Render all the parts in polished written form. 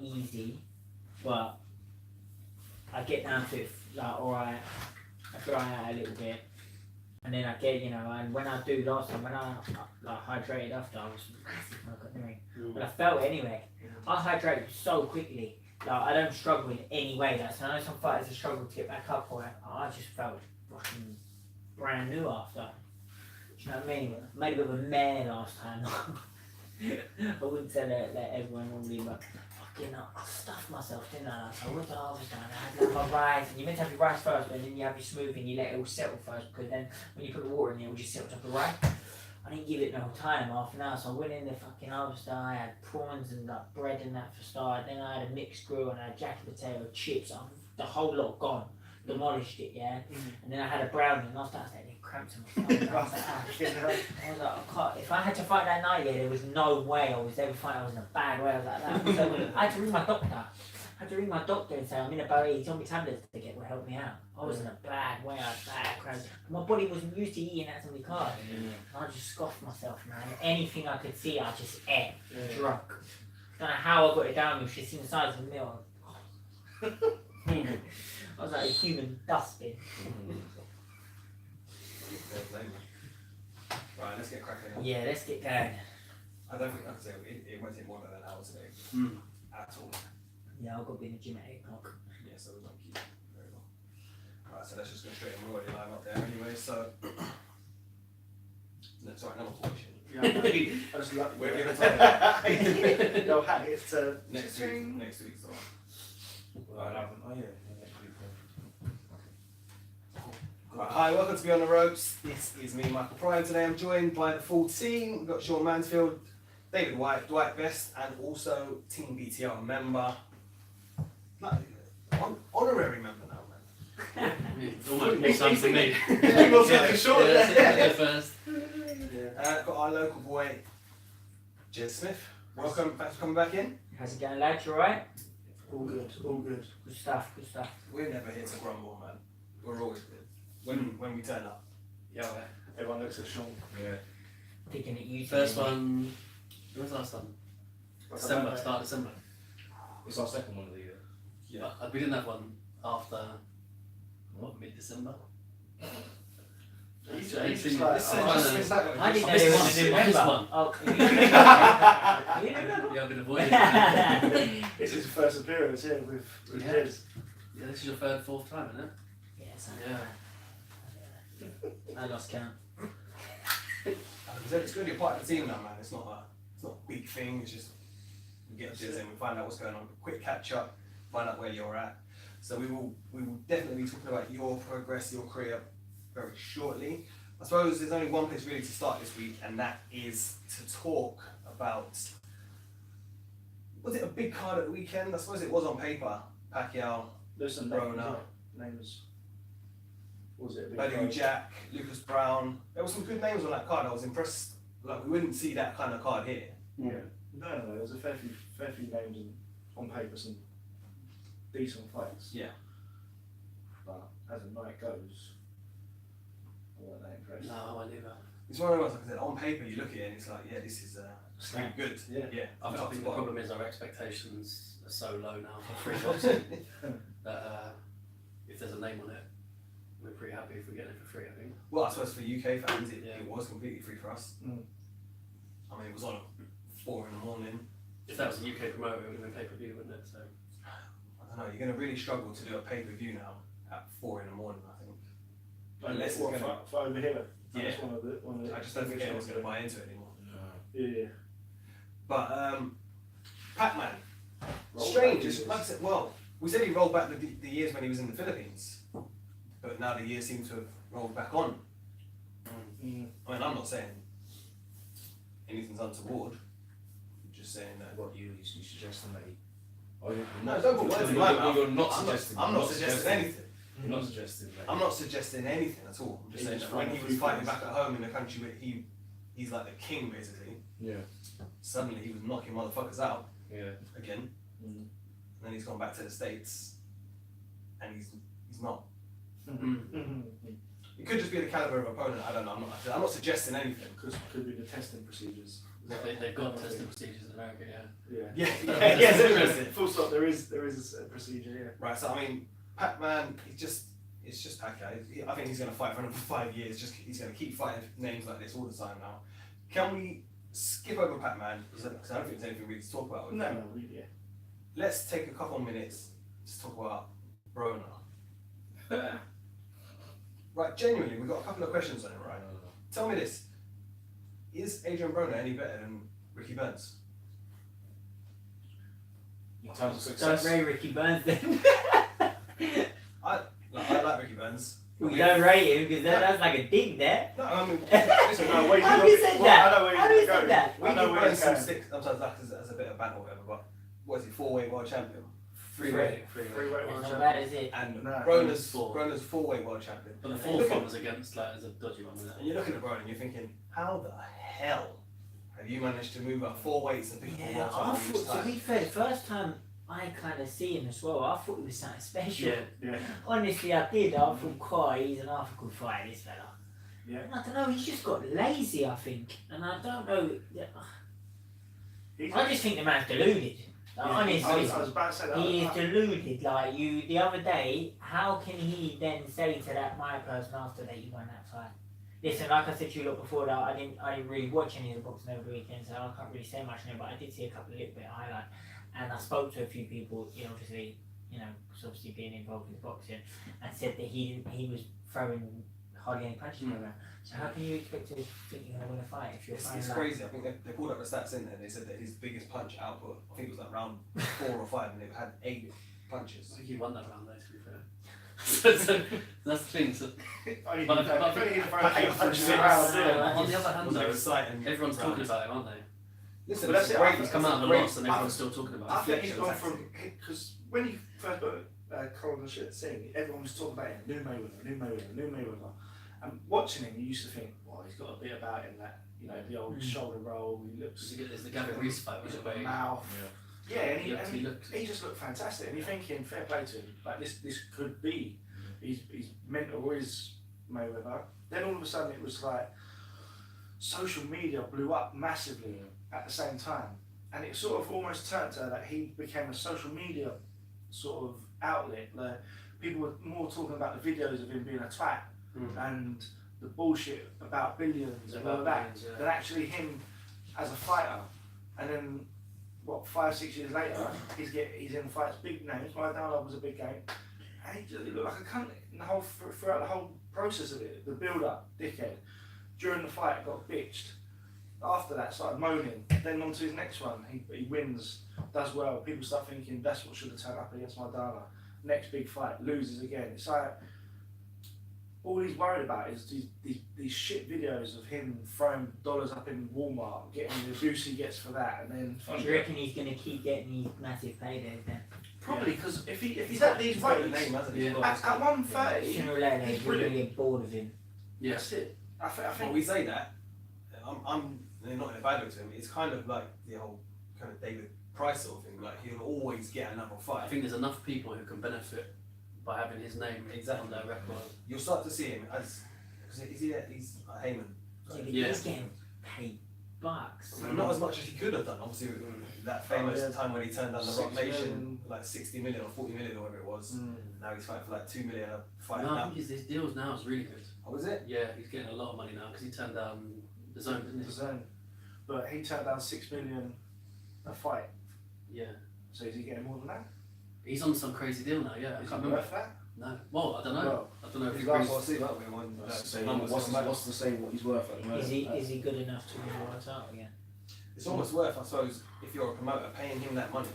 easy, but I get down to it like alright, I dry out a little bit, and then I get, and when I do last time, when I like hydrated after, I was massive when I got in the ring. But I felt it anyway. I hydrated so quickly. Like, I don't struggle in any way. Like, so I know some fighters have struggled to get back up for it. I just felt fucking brand new after. Do you know what I mean? Made a bit of a mare last time. I wouldn't say that everyone normally, but fucking I stuffed myself, didn't I? So I went to harvest and I had like my rice, and you meant to have your rice first, but then you have your smoothie and you let it all settle first, because then when you put the water in it, it will just settle up the rice. I didn't give it no time, half an hour, so I went in the fucking harvester, I had prawns and like bread and that for start, then I had a mixed grill and I had jacket potato chips, the whole lot gone, demolished it, yeah, and then I had a brownie, and after that I had cramps in my stomach. I was like, I can't, if I had to fight that night, there was no way I was ever fighting, I was in a bad way, I was like that, so I had to ring my doctor. I had to ring my doctor and say I'm in a bad way. He told me tablets to get will help me out. I was in a bad way, I had bad cramps. My body wasn't used to eating that many carbs. And I just scoffed myself, man. Anything I could see, I just ate, drunk. Don't know how I got it down, it was just inside of the meal. I was like a human dustbin. Right, let's get cracking. Yeah, let's get going. I don't think I can say it won't take more than an hour today. At all. Yeah, I've got to be in the gym at 8 o'clock. Yeah, so we won't keep it very long. Right, so let's just go straight in. We're already live up there anyway, so. No, sorry, number 4. Yeah, I just love We're it. going to No, hack it to next week's the one. I haven't. Oh yeah, next week. Right, hi, welcome to Beyond the Ropes. This is me, Michael Pryor. Today I'm joined by the full team. We've got Sean Mansfield, David White, Dwight Best, and also Team BTR member. Honorary member now, man. It's almost more time for me. Yeah, more time for Sean. Yeah, first. Got our local boy, Jed Smith. Welcome, thanks for coming back in. How's it going, lads? You alright? All good, all good. Good stuff, good stuff. We're never here to grumble, man. We're always good. When we turn up. Yeah. Everyone looks at Sean. Yeah. Picking at you. First one. When was the last one? December. Start of December. It's our second one of the year. Yeah. But we didn't have one after mid-December. I didn't know I didn't know This they one, wanted to do this member. one. Oh, you Yeah, I've been avoiding it. This is his first appearance here with Yeah. Jez. Yeah, this is your third, fourth time, isn't it? Yes, Yeah. I lost count. It's going to be part of the team now, man. It's not a big thing. It's just we get Jez in, we find out what's going on, quick catch up, find out where you're at. So we will definitely be talking about your progress, your career very shortly. I suppose there's only one place really to start this week, and that is to talk about. Was it a big card at the weekend? I suppose it was on paper. Pacquiao, There's some Rona, names. What was it? Bellew Jack, Lucas Brown. There were some good names on that card. I was impressed. Like, we wouldn't see that kind of card here. Yeah. No, there was a fair few names on paper, some decent fights. Yeah. But as the night goes, I wasn't that impressed. No, I neither. It's one of those, like I said, on paper you look at it and it's like, yeah, this is really good. Yeah. Yeah. I top to think the bottom. problem is our expectations are so low now for free boxing that if there's a name on it, we're pretty happy if we get it for free, I think. Well, I suppose for UK fans, it Yeah. was completely free for us. Mm. I mean, it was on at 4 in the morning. If that was a UK promoter, it would have been pay-per-view, wouldn't it? So. I don't know, you're going to really struggle to do a pay-per-view now at 4 in the morning, I think. Unless Unless it's for over here. Yeah. That's one of the I just don't think anyone's going to buy into it anymore. Yeah. But, Pac-Man, Roll strange. back It's, years. like I said, well, we said he rolled back the years when he was in the Philippines. But now the years seem to have rolled back on. Mm. I mean, I'm not saying anything's untoward. I'm just saying that. What you suggesting that he? No, don't put words in my mouth. You're not I'm suggesting. I'm not suggesting anything. You're not suggesting that. I'm not suggesting anything at all. I'm just He saying was that when he fighting was free fighting fights. back at home in a country where he's like the king basically, Yeah. suddenly he was knocking motherfuckers out Yeah. again. Mm. And then he's gone back to the States and he's not. Mm. It could just be the caliber of opponent, I don't know. I'm not suggesting anything. Could be the testing procedures. They've got testing procedures in America, yeah. Yeah. Yeah, Yes, interesting. full stop. There is a procedure. Right, so I mean, Pac-Man, it's just Pacquiao. I think he's going to fight for another 5 years. He's going to keep fighting names like this all the time now. Can we skip over Pac-Man? Because I don't think there's anything we need to talk about. Yeah. No, really. Yeah. Let's take a couple of minutes to talk about Broner. Right, genuinely, we've got a couple of questions on it, right? Tell me this. Is Adrian Broner any better than Ricky Burns? In terms of Don't success. rate Ricky Burns then. I like Ricky Burns. We don't rate him because that's like a dig there. No, I mean, listen, No, wait, How do you say that? I know where How do you you're say going. that? we I know give where Burns you're some going. stick sometimes like as a bit of banter or whatever, but what is he, 4-way world champion? Freeweight. Freeweight It's world not champion. bad, is it? And No, Broner's four. 4-way world champion. But the And fourth look one at- was against like as a dodgy one, wasn't And it? you're looking at Broner and you're thinking, how the hell have you managed to move up 4 weights and pick up a Yeah, world I title each thought, to time? be fair, the first time I kind of see him as well, I thought he was something special. Yeah. Yeah. Honestly, I did. I thought, "Quite, he's an half a good fighter, this fella." Yeah. And I don't know, he's just got lazy, I think. And I don't know, I just think the man's deluded. Like, honestly. I was about to say that. He is deluded. Like you, the other day, how can he then say to that my person after that you won that fight? Listen, like I said to you lot before, that I didn't really watch any of the boxing over the weekend, so I can't really say much now. But I did see a couple of little bit of highlight, and I spoke to a few people. Obviously, because obviously being involved with boxing, and said that he was throwing hardly any punches around. So how can you expect to think you're gonna win a fight if you're It's throwing like crazy. I think they pulled up the stats in there. They said that his biggest punch output, I think it was like round 4 or 5, and it had 8 I punches. think he won that round though, to be fair. so that's the thing. So, Only But- if but- only if but- I punches around. Yeah. on the other hand Was though, exciting. everyone's round. talking about him, aren't they? Listen, But that's it's it, great. I He's come out of a great- loss and everyone's still talking about I him. think he's gone Deflection from because when he first got Colin and shit saying everyone was talking about him, new Mayweather. And watching him, you used to think, well, he's got a bit about him that the old shoulder roll. He looks. There's the Gavin Reese fight, He's was it? got Where a mouth. Yeah, and he looked. he just looked fantastic. And you're thinking, fair play to him. Like this could be. His mentor is Mayweather. Then all of a sudden it was like social media blew up massively at the same time, and it sort of almost turned to that he became a social media sort of outlet. Like people were more talking about the videos of him being a twat and the bullshit about billions and all of that than actually him as a fighter. And then, 5-6 years later, he's in fights, big names. Maidana was a big game, and he looked like a cunt in the throughout the whole process of it. The build-up, dickhead. During the fight, got bitched. After that, started moaning. Then on to his next one, he wins, does well. People start thinking that's what should have turned up against Maidana. Next big fight, loses again. It's like all he's worried about is these shit videos of him throwing dollars up in Walmart, getting the abuse he gets for that, and then do you reckon he's gonna keep getting these massive paydays then? probably because if he's at these He's got the weights name, hasn't he? Yeah. at 130, Sooner or later, he's you're gonna brilliant. get bored of him. Yeah. That's it. I Well, think we say that. I'm not in a bad way to him. It's kind of like the whole kind of David Price sort of thing. Like he'll always get another I fight. think there's enough people who can benefit by having his name Exactly. on their record. You'll start to see him as because he's Heyman. Yeah, he's getting paid bucks. Not as much as he could have done. Obviously, that famous yeah. time when he turned down the 6 Rock Nation, million. like 60 million or 40 million or whatever it was. Now he's fighting for like 2 million a fight. No, I Now. think his deals now is really good. Oh, was it? Yeah, he's getting a lot of money now because he turned down the zone, didn't the he? zone, but he turned down 6 million a fight. Yeah. So is he getting more than that? He's on some crazy deal now, yeah. I Is can't he remember. worth that? No. Well, I don't know. Well, I don't know if He's he last brings. one see that we won. What's to say numbers what's don't matter. to say what he's worth at the moment? Is he good enough to win the world title again? It's almost worth, I suppose, if you're a promoter, paying him that money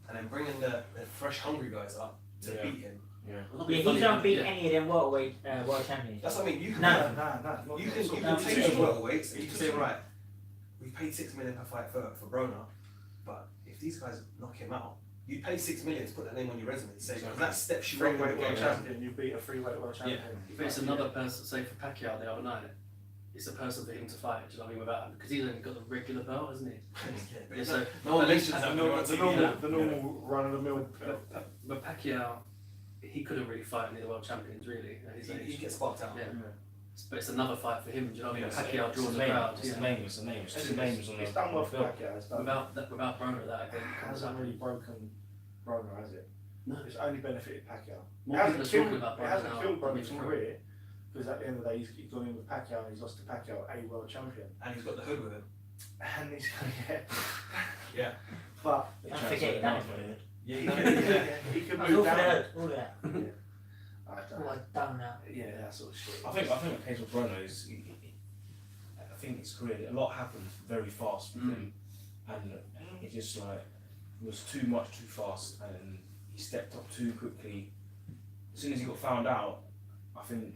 and then bringing the fresh, hungry guys up to Yeah. beat him. Yeah. Well, not Yeah, being he funny, don't but beat yeah. any of them world champions. That's what I mean. You can, No. No. you can No, take yeah. the welterweights and you can say, right, we paid 6 million per fight for Broner, but if these guys knock him out, you pay 6 million to put that name on your resume and say, because that steps you up in the Freeweight world game. champion, you beat a freeweight world champion. But it's another person, say for Pacquiao the other night, it's a person for him to fight, do you know what I mean, without him, because he's only got the regular belt, hasn't he? Yeah, but Yeah, it's so- not- no one mentions The that. normal, on the TV. normal, the normal run of the mill. But Pacquiao, he couldn't really fight any of the world champions, really, at his He age. gets sparked out. Yeah. But it's another fight for him. Do you know what I mean? It's Pacquiao a draws the name. crowd. It's a name. It's a name. It's two names on the It's done well for belt. Pacquiao. It's done. Without Broner, that I think It comes hasn't up. really broken Broner, has it? No. It's only benefited Pacquiao. More It people are hasn't talking killed, about it Broner hasn't now. killed than Broner's before. career, because at the end of the day, he's gone in with Pacquiao and he's lost to Pacquiao, a world champion. And he's got the hood with him. And he's going to get. Yeah. But They Don't transferred forget him that. out for it. Yeah, he could I was move all for down. that. All that. I don't All know. that done now. Yeah, that sort of shit. I think the case with Bruno is, I think his career, a lot happened very fast with him, and it just like was too much too fast, and he stepped up too quickly. As soon as he got found out, I think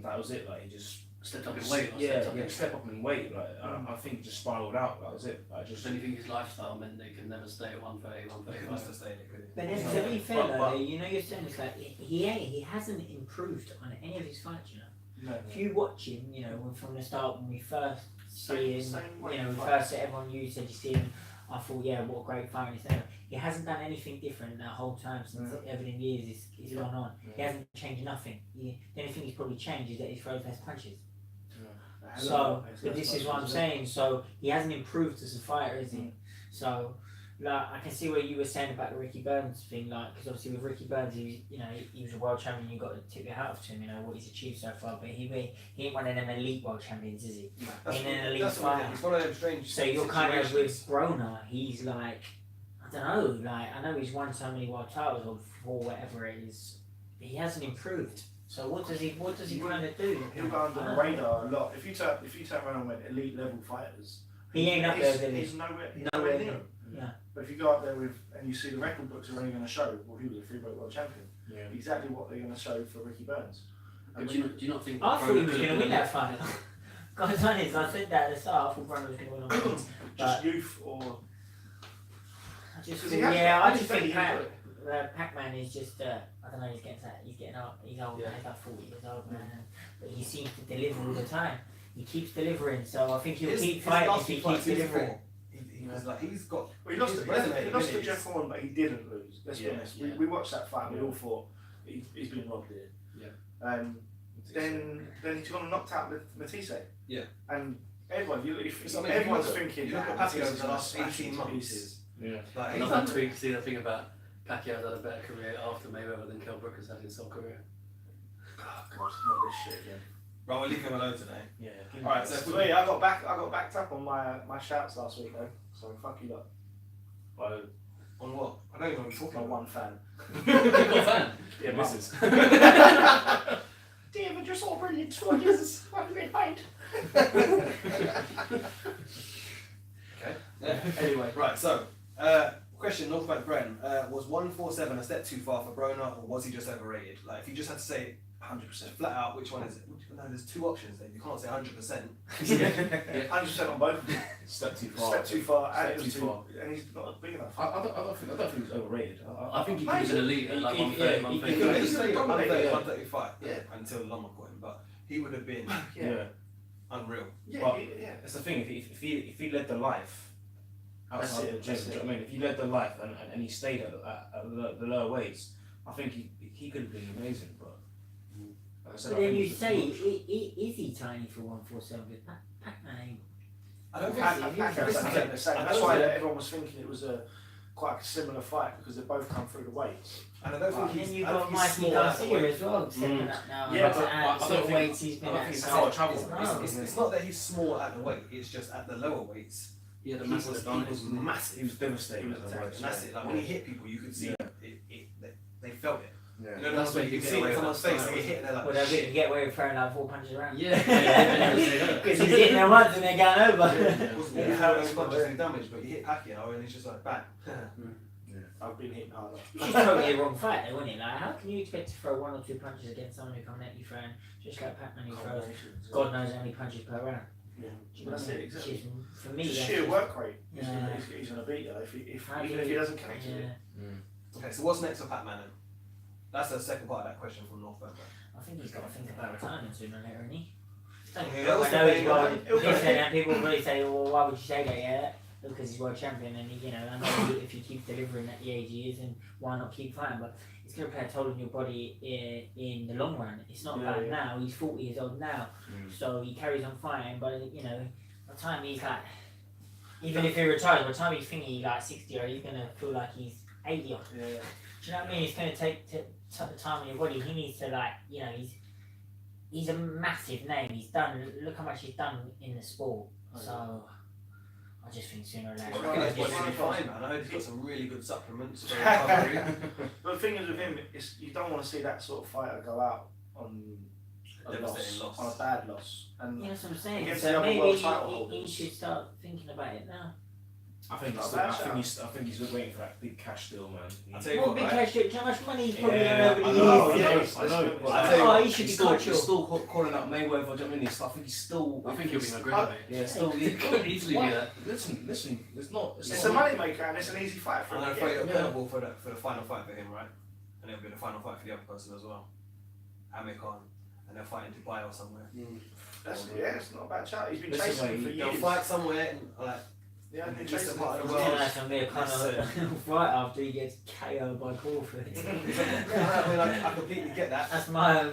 that was it. Like he just Stepped up in weight. Or yeah, stepped up in step up in weight. Like I think just spiraled out. That was it. Like just Just anything his lifestyle meant they could never stay at 130, He must have 135. stayed it, couldn't he? But then Yeah. to be fair But- though, you know, you're saying it's like he hasn't improved on any of his fights. You know, No, if you watch him, you know, from the start when we first see him, Same way you know, we fight. first everyone you said you see him. I thought, yeah, what a great fighter he's there. He hasn't done anything different that whole time since everything years is gone on. He hasn't changed nothing. The only thing he's probably changed is that he throws less punches. So, but this is what I'm saying. So he hasn't improved as a fighter, is he? So, like, I can see what you were saying about the Ricky Burns thing, like, because obviously with Ricky Burns, he was a world champion. You got to tip your hat off to him, you know what he's achieved so far. But he ain't one of them elite world champions, is he? That's In an elite that's what it fighter. is. It's one of them strange So you're kind of with situations. Broner. He's like, I don't know. Like, I know he's won so many world titles or 4, whatever it is. But he hasn't improved. So what does he kind of do? He'll go under the radar a lot. If you turn around and went elite level fighters, He ain't up there, he's is nowhere Nowhere near him. Yeah. But if you go up there with and you see the record books are only going to show, well, he was a three-weight world champion. yeah. Exactly what they're going to show for Ricky Burns. But do you not think? I thought he was Broner going to could've win been- that fight. God's honest, I said that at the start. I thought Broner was going to win on the Just youth or I just Because thought, he has yeah, got- I he's just think very Pac-Man is just, I don't know, he's getting up, he's old, Yeah. he's like 40 years old, man, but he seems to deliver all the time. He keeps delivering, so I think he'll keep fighting if he keeps delivering. He was like, he's got. Well, he lost his to resume Jeff is- Horn, but he didn't lose. Let's be Yeah, honest. yeah. We watched that fight. We all thought he's been robbed here. Yeah. Then he's gone and knocked out with Matisse. Yeah. And everyone, I mean, everyone's you look at- thinking you look at that Pacquiao Matisse over is the last gonna smash 18 him to months. pieces. Yeah. Like, he's Another done- tweet. See the thing about Pacquiao's had a better career after Mayweather than Kell Brook has had his whole career. Oh God, not this shit again. Right, we'll leave him alone today. Yeah. Alright, so if So we- yeah, I got backed up on my shouts last week though. So fuck you lot. Oh, On what? I don't even know what you're My talking about. one fan. You're a fan. Yeah, misses. David, you're so brilliant. What is what a great fight. Okay. Anyway, Right, so, question, Northbank Bren, was 147 a step too far for Broner, or was he just overrated? Like, if you just had to say 100% flat out, which one is it? No, there's two options then. You can't say 100%. 100% on both. Step too far. Step too far, Step and, too far. and he's not big enough. I don't think he's overrated. I think he could have been elite at like 130, He 130. could have stayed at 130, Yeah. 135 Yeah. until Loma caught him, but he would have been Yeah. unreal. Yeah, But- yeah. That's the thing. If he led the life That's outside it, the gym, that's do you know it. what I mean? If he led the life and he stayed at the lower weights, I think he could have been amazing. But like I said, But I then think you he's say, too is he tiny for 147? Because Pac-Man ain't. I don't think Pacquiao's this is exactly the same. I That's don't why think- everyone was thinking it was quite a similar fight because they both come through the weights. and I don't think And he's. then you've I don't got think he's Mikey small at that Garcia weight. as well, stepping Mm. up now. Yeah, and but at I sort don't of think- weights he's been I don't at. think he's so- power travel. It's not that he's small at the weight, it's just at the lower weights. He had a He massive was advantage. massive. He was devastating. He was at the attacked, weights, Massive. Like when he hit people, you could see they felt it. Yeah. You know, That's when where you you can get see it away in with someone's that face, style, they get hit and they're like, Well, they'll shit. get away with throwing like 4 punches around. Yeah. Because he's hitting them once and they're going over. It wasn't really how those punches do damage, but you hit Pacquiao and it's just like bang. I've been hitting harder. It's just totally a wrong fight though, isn't it? Like, how can you expect to throw 1 or 2 punches against someone who coming at you throwing, just like Pac-Man who throws Combinations. God knows how many punches per round? Yeah. Do you know That's what I it, mean? exactly. Which is, for me, Just that's sheer just- work rate. Yeah. He's going to beat you How even do if he you- doesn't connect with you. Yeah. Okay, so what's next for Pac-Man then? That's the second part of that question from North Bend. I think he's got to think about retirement sooner or later, isn't he? Yeah, I that was know the he's thing, got right? this and that. People really say, well, why would you say that? Yeah, because he's world champion, and you know, I know if he keeps delivering at the age he is, and why not keep fighting? But it's going to play a toll on your body in the long run. It's not Yeah, about yeah. now. He's 40 years old now, so he carries on fighting. But you know, by the time he's like, even if he retires, by the time he's thinking he's like 60 or he's going to feel like he's 80 or. Yeah. Do you know what I mean? It's going to take the time on your body. He needs to like, you know, he's a massive name. He's done. Look how much he's done in the sport. So I just think sooner or later. I reckon his body will be fine, man. I heard he's got some really good supplements for recovery. But the thing is with him, is you don't want to see that sort of fighter go out on a Devastating loss. on a bad loss. And Yeah, that's what I'm saying. Against So the other maybe world title he holders. should start thinking about it now. I think Not he's, bad I shout. think he's waiting for that big cash deal, man. I'll tell you What what, big right? cash? Do you know how much money he's probably Yeah, earned over I the know, years? yeah. I know. But I'll tell you Oh, what, he should be he's still, cultural. he's still calling out Mayweather. Do you know what I mean? I think he's still. I think he'll be McGregor, I- mate. Yeah, still. He could easily do that. Listen. It's not. it's a money maker and it's an easy fight for I'm him. going to throw you a Yeah. curveball for the final fight for him, right? And it'll be the final fight for the other person as well. Amir Khan. And they'll fight in Dubai or somewhere. It's not a bad shout. He's been Listen, chasing him mate, for They'll years. fight somewhere and like Yeah, he's been Eastern chasing part him of for the Yeah, world. years. that's Amir Khan right after he gets KO'd by Crawford. yeah, I mean, I completely get that. That's my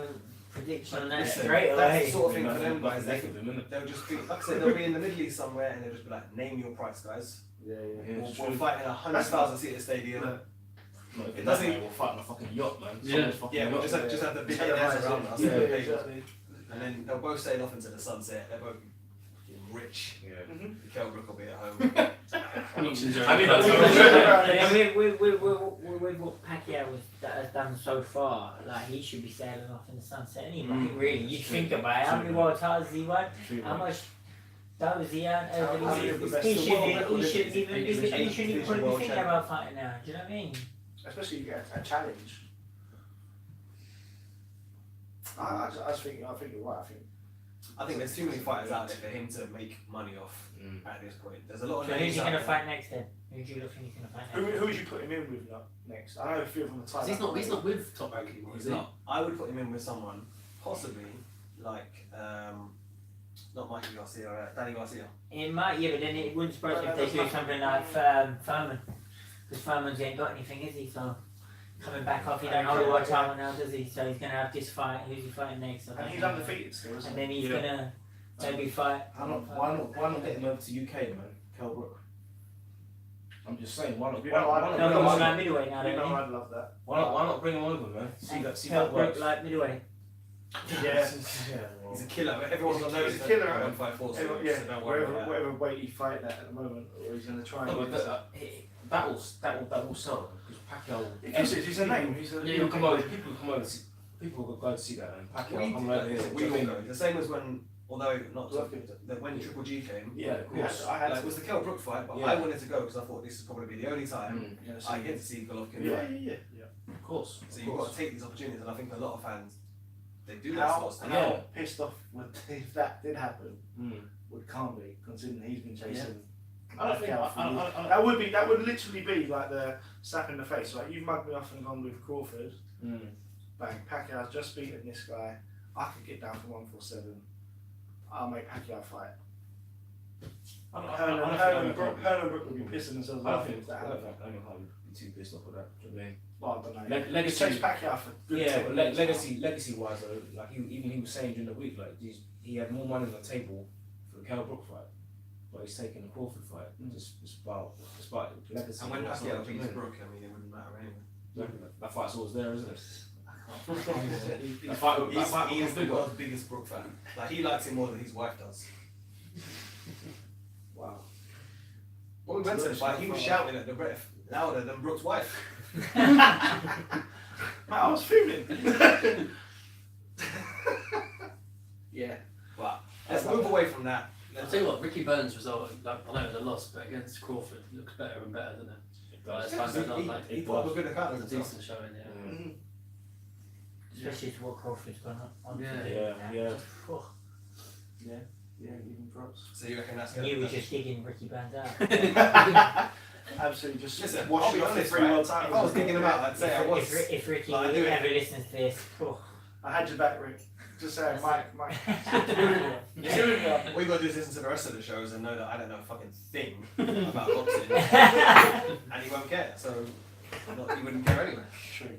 prediction on that Listen, straight that's away. the sort of thing for them Nothing guys. left of him, innit? They'll just be, like I said, they'll be in the Middle East somewhere and they'll just be like, name your price, guys. Yeah, Yeah, We'll, it's we'll true. fight in a 100,000 seater stadium. Look, Not even It that, doesn't- man. We'll fight on a fucking yacht, man. Yeah. Someone's fucking Yeah, we'll yacht. just have the big Televised heads around us. Yeah, and the exactly. And then they'll both sail off into the sunset. They're both fucking rich. Yeah. Kell Brook will be at home. Options are I mean, open. Yeah, with what Pacquiao has done so far, like he should be sailing off in the sunset anyway. Really, you think about it. How many world titles has he won? How much does he earn over How the many of the years? best He in the shouldn't world? even He should even be probably world thinking champion. about fighting now. Do you know what I mean? Especially you get a challenge. I think you're right. I think there's too many fighters out there for him to make money off at this point. There's a lot of So who's names he out going to there. fight next then? Who do you look think he's going to fight next? Who would you put him in with next? I know a few of them are tied. He's not with Top Rank anymore, He's is he? not. I would put him in with someone, possibly, like, not Mikey Garcia, Danny Garcia. It might, yeah, but then it wouldn't surprise me if they do something like Furman. Because Furman's ain't got anything, is he? So coming back off, he don't hold a world title now, does he? So he's going to have this fight. Who's he fighting next? I And don't he's know. undefeated still, isn't And he? then he's Yeah. going to maybe fight. Why not get him over to UK, man? Kell Brook. I'm just saying, why not? You Why know, not, I why don't not No, bring him but more over? like middleweight now, You know, don't I'd love that. Why not bring him over, man? See that Kell works. Brook like middleweight. Yeah. well, He's a killer. Everyone's on those. He's a killer. 154, so Yeah, don't worry about that. whatever weight he's fighting at the moment, or he's going to try no, and. but that will sell because Pacquiao. He's a name. He's a People come over. People will go to see that, and Pacquiao come over here. We all go. The same as when, although not Love when Triple G came. Yeah, of course. I had Like, it was the Kell Brook fight, but Yeah. I wanted to go because I thought this is probably be the only time I get to see Golovkin fight. Yeah. Of course. So you've got to take these opportunities, and I think a lot of fans they do that sort How, of stuff. Yeah. how pissed off would if that did happen Mm. would Khan be, considering he's been chasing. I don't think. Pacquiao for years. I- That would literally be like the slap in the face. Like you've mugged me off and gone with Crawford. Mm. Bang, Pacquiao's just beaten this guy. I could get down from 147. I'll make Pacquiao fight. Herman Brook would be pissing themselves I don't off think. if that I don't happened. think I'll be too pissed off with that. Do you know what I mean? Well, I don't know. Legacy. Chase Pacquiao for good Yeah, 10 but years now. legacy-wise though, like he was saying during the week, like he had more money on the table for the Kell Brook fight, but he's taking the Crawford fight. Just despite legacy. And when that's Pacquiao not- beats Brook, I mean, it wouldn't matter anyway. That fight's always there, isn't it? He's, That fight he was is the bigger. world's biggest Brook fan. Like he likes him more than his wife does. Wow. When we went to the fight, he was shouting at the ref louder than Brook's wife. Man, I was fuming. Yeah. But let's move away from that. I'll tell you what, Ricky Burns' result, like, I know it was a loss, but against Crawford, it looks better and better, doesn't it? Like, as time goes on, like, He put up a good account it's of a himself. decent showing, yeah. Mm-hmm. Especially to what Crawford's gone on to Yeah. do. Yeah. Phew. Yeah, even props. So you reckon that's And you were just digging Ricky Burns out. Absolutely, just Listen, watch I'll be it off the honest, 3 right? world If I was titles. digging him out, I'd say I was. If Ricky Like, I do it. ever listens to this, phew. I had your back, Rick. Just saying, Mike. Junior. All you gotta do is listen to the rest of the shows and know that I don't know a fucking thing about boxing, and he won't care. So he wouldn't care anyway. True.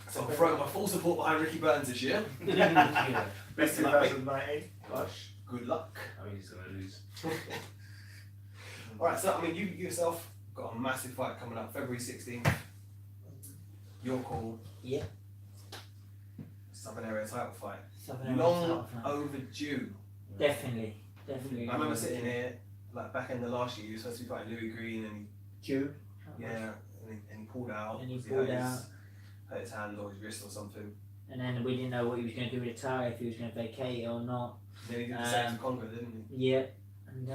So I'm throwing my full support behind Ricky Burns this year. Yeah. Best 2019. Gosh. Good luck. I mean, he's gonna lose. Alright, so I mean, you yourself got a massive fight coming up February 16th. Your call. Yeah. Southern Area title fight. Southern Area Long title fight. overdue. Definitely. I remember sitting here, like back in the last year, you were supposed to be fighting Louis Green, and June. he pulled out. And he because pulled hurt out. hurt his hand or his wrist or something. And then we didn't know what he was going to do with the title, if he was going to vacate it or not. Then he did the same to Congo, didn't he? Yeah, and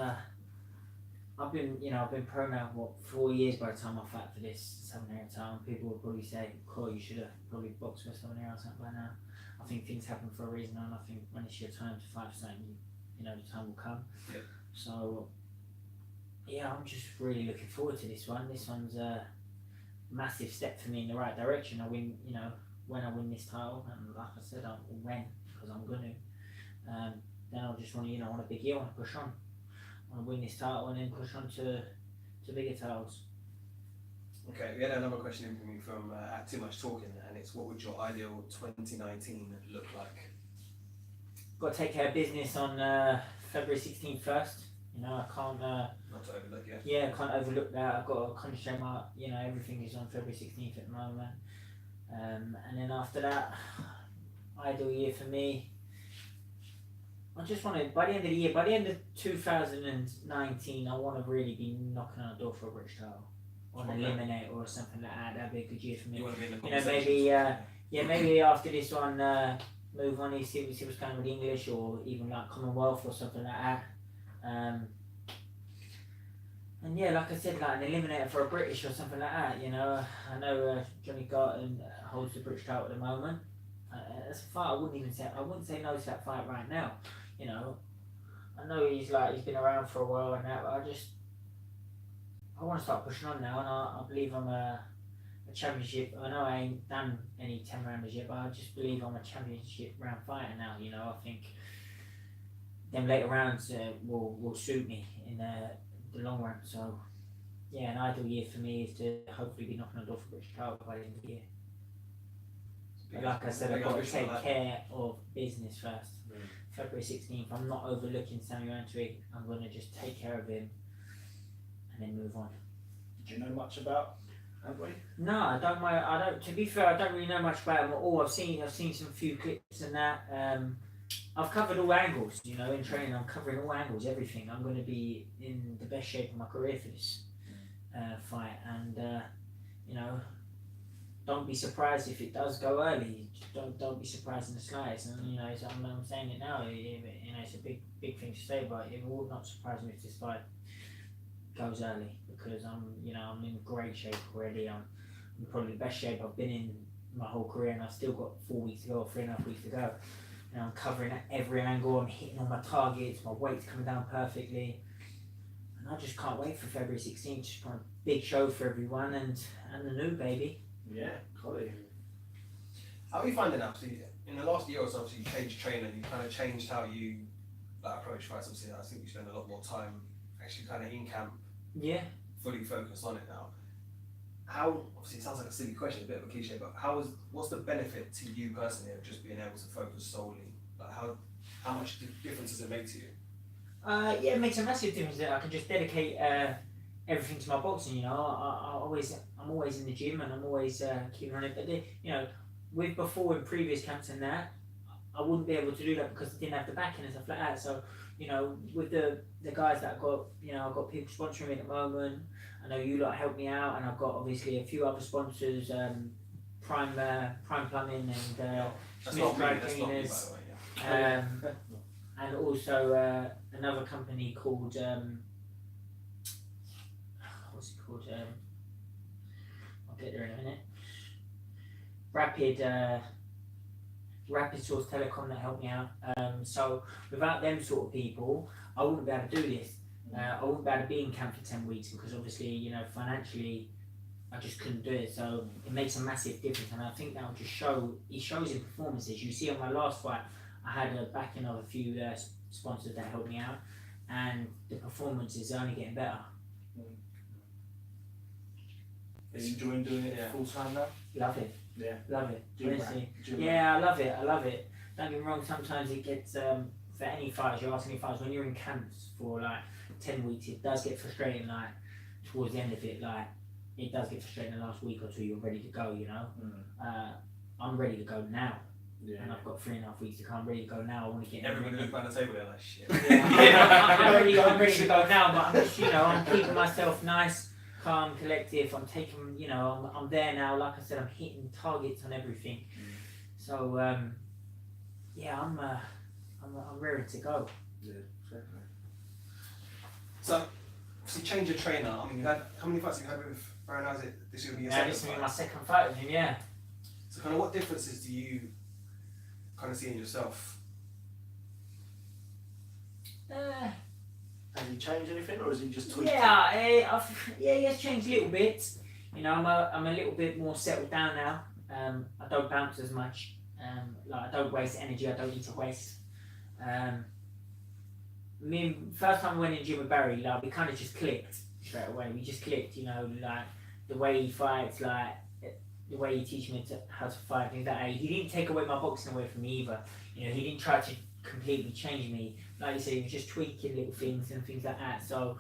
I've been pro now, 4 years by the time I fight for this Southern Area title. People would probably say, "Cool, you should have probably boxed for Southern Area or something by now." I think things happen for a reason, and I think when it's your time to fight for something, the time will come. Yep. So, yeah, I'm just really looking forward to this one. This one's a massive step for me in the right direction. I win, when I win this title, and like I said, because I'm going to. Then I just want to, on a big year, I want to push on. I want to win this title and then push on to bigger titles. Okay, we had another question in from you from Too Much Talking, and it's what would your ideal 2019 look like? Got to take care of business on February 16th first. I can't. Not to overlook, yeah. Yeah, I can't overlook that. I've got to concentrate my. Everything is on February 16th at the moment. And then after that, ideal year for me. I just want to, by the end of the year, by the end of 2019, I want to really be knocking on the door for a British title. Or an eliminate or something like that. That'd be a good year for me. You want to be in the maybe, maybe after this one, move on and see what's going on with English or even like Commonwealth or something like that. And yeah, like I said, like an eliminator for a British or something like that. I know Johnny Garton holds the British title at the moment. That's a fight I wouldn't say no to that fight right now. I know he's been around for a while and that, but I want to start pushing on now, and I believe I'm a championship. I know I ain't done any 10 rounders yet, but I just believe I'm a championship round fighter now. I think them later rounds will suit me in the long run. So yeah, an ideal year for me is to hopefully be knocking on the door for British title by the end of the year. But like I said, I've got to take care of business first. February 16th, I'm not overlooking Samuel Antwi. I'm going to just take care of him and then move on. Do you know much about Antwi? No, I don't. To be fair, I don't really know much about him at all. I've seen some few clips and that. I've covered all angles. In training, I'm covering all angles, everything. I'm going to be in the best shape of my career for this fight, and don't be surprised if it does go early. Don't be surprised in the slightest. And I'm saying it now. It's a big thing to say, but it would not surprise me if this fight goes early, because I'm in great shape already. I'm in probably the best shape I've been in my whole career, and I've still got 4 weeks to go, 3.5 weeks to go. And I'm covering at every angle. I'm hitting all my targets. My weight's coming down perfectly, and I just can't wait for February 16th. Just want a big show for everyone, and the new baby. Yeah, quality. How are you finding that? In the last year or so, obviously you changed training, you kind of changed how you approach fights. Obviously, I think you spend a lot more time actually kind of in camp, Yeah. fully focused on it now. How, obviously it sounds like a silly question, a bit of a cliche, but what's the benefit to you personally of just being able to focus solely? Like how much difference does it make to you? Yeah, it makes a massive difference that I can just dedicate everything to my boxing. I'm always in the gym, and I'm always keeping on it. But with before in previous camps and that, I wouldn't be able to do that because I didn't have the backing and stuff like that. So with the guys that I've got, I've got people sponsoring me at the moment. I know you lot help me out, and I've got obviously a few other sponsors, Prime Plumbing and That's Smith not me, Dry that's not me, by Cleaners. the way, yeah. And also another company called what's it called? I'll get there in a minute. Rapid Source Telecom that helped me out. So without them sort of people, I wouldn't be able to do this. I wouldn't be able to be in camp for 10 weeks because obviously, financially, I just couldn't do it. So it makes a massive difference, and I think that'll just show. It shows in performances. You see, on my last fight, I had a backing of a few sponsors that helped me out, and the performance is only getting better. Are you enjoying doing it Yeah. full time now? Love it. Yeah. Love it. Gym rat. Honestly. Gym Yeah, I love it. I love it. Don't get me wrong. Sometimes it gets for any fighters. You're asking any fighters when you're in camps for like 10 weeks. It does get frustrating. Like towards the end of it, like it does get frustrating. The last week or two, you're ready to go. You know. I'm ready to go now, Yeah. and I've got 3.5 weeks to come. I'm ready to go now. I want to get. Everybody look around the table, they're like, shit. I'm ready to go now, but I'm just, I'm keeping myself nice, calm, collective. I'm taking, I'm there now. Like I said, I'm hitting targets on everything. So, yeah, I'm ready to go. Yeah, definitely. So, obviously, change your trainer. I mean, how many fights have you had with Baron? How's it? This will be your Yeah, second this will be fight. my second fight with him. Yeah. So, kind of, what differences do you kind of see in yourself? Has he changed anything, or has he just tweaked? Yeah, he has changed a little bit. I'm a little bit more settled down now. I don't bounce as much. I don't waste energy. I don't need to waste. First time I went in gym with Barry, like we kind of just clicked straight away. We just clicked, like the way he fights, like the way he teaches me how to fight, things like that. He didn't take away my boxing away from me either. He didn't try to completely change me. Like you said, he was just tweaking little things and things like that. So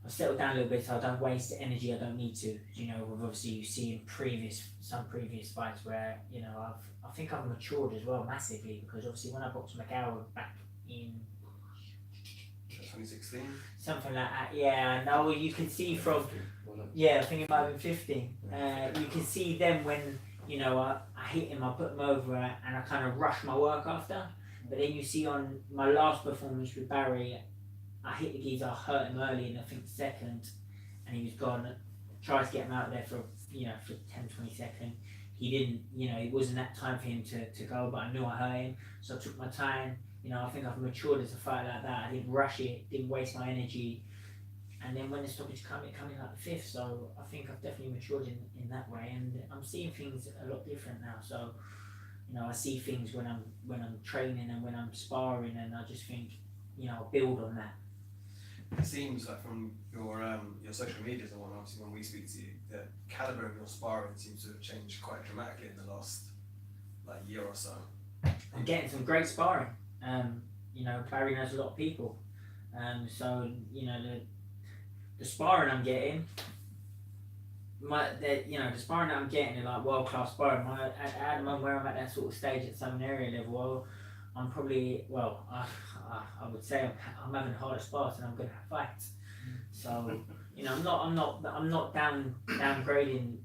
I've settled down a little bit, so I don't waste the energy I don't need to. Obviously you see in some previous fights where I think I've matured as well massively, because obviously when I boxed McGowan back in 2016. something like that, yeah. No, you can see from I think it might have been 15. You can see then when I hit him, I put him over, and I kind of rushed my work after. But then you see on my last performance with Barry, I hit the geezer, I hurt him early in I think second, and he was gone. Tried to get him out there for 10-20 seconds. He didn't, it wasn't that time for him to go, but I knew I hurt him, so I took my time. I think I've matured as a fighter like that. I didn't rush it, didn't waste my energy. And then when the stoppage came in like the fifth, so I think I've definitely matured in that way, and I'm seeing things a lot different now. So, I see things when I'm training and when I'm sparring, and I just think, I'll build on that. It seems like from your social medias and whatnot, obviously when we speak to you, the caliber of your sparring seems to have changed quite dramatically in the last year or so. I'm getting some great sparring. Barry knows a lot of people. So the sparring I'm getting, the sparring that I'm getting is like world class sparring. At the moment where I'm at that sort of stage at some area level, well, I'm probably I would say I'm having harder spars and I'm going to have fights. So I'm not downgrading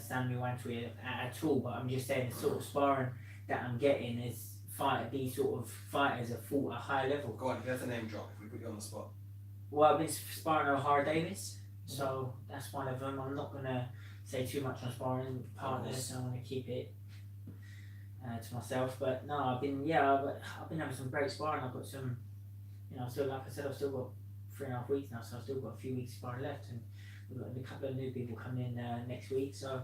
Samuel Antwi at all, but I'm just saying the sort of sparring that I'm getting is these sort of fighters have fought at a high level. Go on, if you have to name drop, if we put you on the spot. Well, I've been sparring O'Hara Davis, so that's one of them. I'm not gonna say too much on sparring partners. I want to keep it to myself. But no, I've been having some great sparring. I've got some, still, like I said, I've still got 3.5 weeks now, so I've still got a few weeks sparring left, and we've got a couple of new people coming in next week. So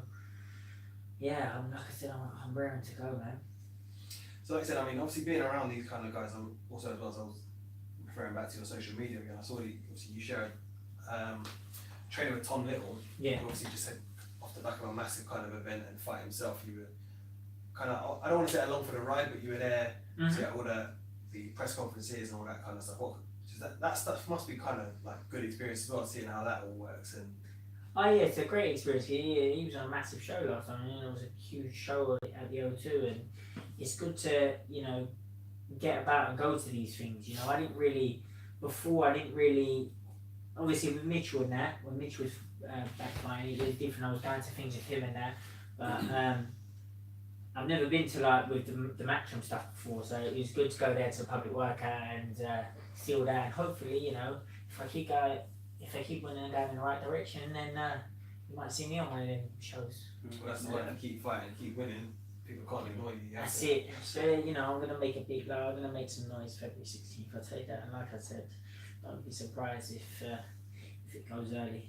yeah, like I said, I'm raring to go, man. So like I said, I mean, obviously being around these kind of guys, I'm also, as well as I was referring back to your social media again, I saw obviously you shared training with Tom Little. Yeah. Who obviously just said off the back of a massive kind of event and fight himself, you were kind of, I don't want to say along for the ride, but you were there to get all the press conferences and all that kind of stuff. That stuff must be kind of like good experience as well, seeing how that all works. And oh yeah, it's a great experience. He was on a massive show last time. It was a huge show at the O2, and it's good to get about and go to these things. I didn't really obviously with Mitchell and that, when Mitch was back fighting, it was different. I was going to things with him and that, but I've never been to with the Matchroom stuff before, so it was good to go there to a public workout and see all that. And hopefully, if I keep going and going in the right direction, then you might see me on one of them shows. well, that's the one to keep fighting, keep winning. People can't ignore you. That's it. So I'm gonna make a big load. I'm gonna make some noise February 16th. I'll take that. And like I said, don't be surprised if it goes early.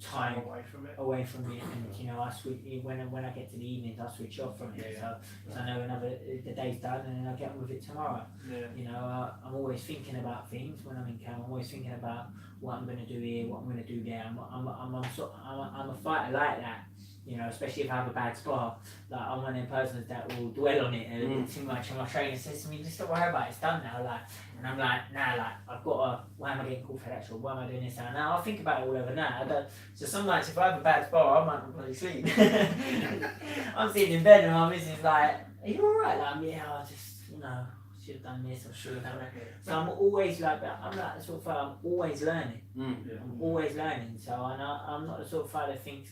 time away from it. away from it, and you know, I switch when I get to the evenings, I switch off from it. Yeah. So I know the day's done, and then I get on with it tomorrow. Yeah. You know, I'm always thinking about things when I'm in camp. I'm always thinking about what I'm going to do here, what I'm going to do there. I'm a fighter like that. You know, especially if I have a bad spar, like I'm one of them persons that will dwell on it a little bit too much. And my trainer says to me, "Just don't worry about it. It's done now." Like, and I'm like, "Nah, like I've got to. Why am I getting called for that shot? Why am I doing this now? I'll think about it all over now." I don't, so some nights if I have a bad spar, I might not bloody sleep. I'm sitting in bed and my missus like, "Are you alright?" Like, yeah, I just, you know, should have done this or should have done that. So I'm always like that. I'm like the sort of fighter. I'm always learning. I'm always learning. So I'm not the sort of fighter that thinks.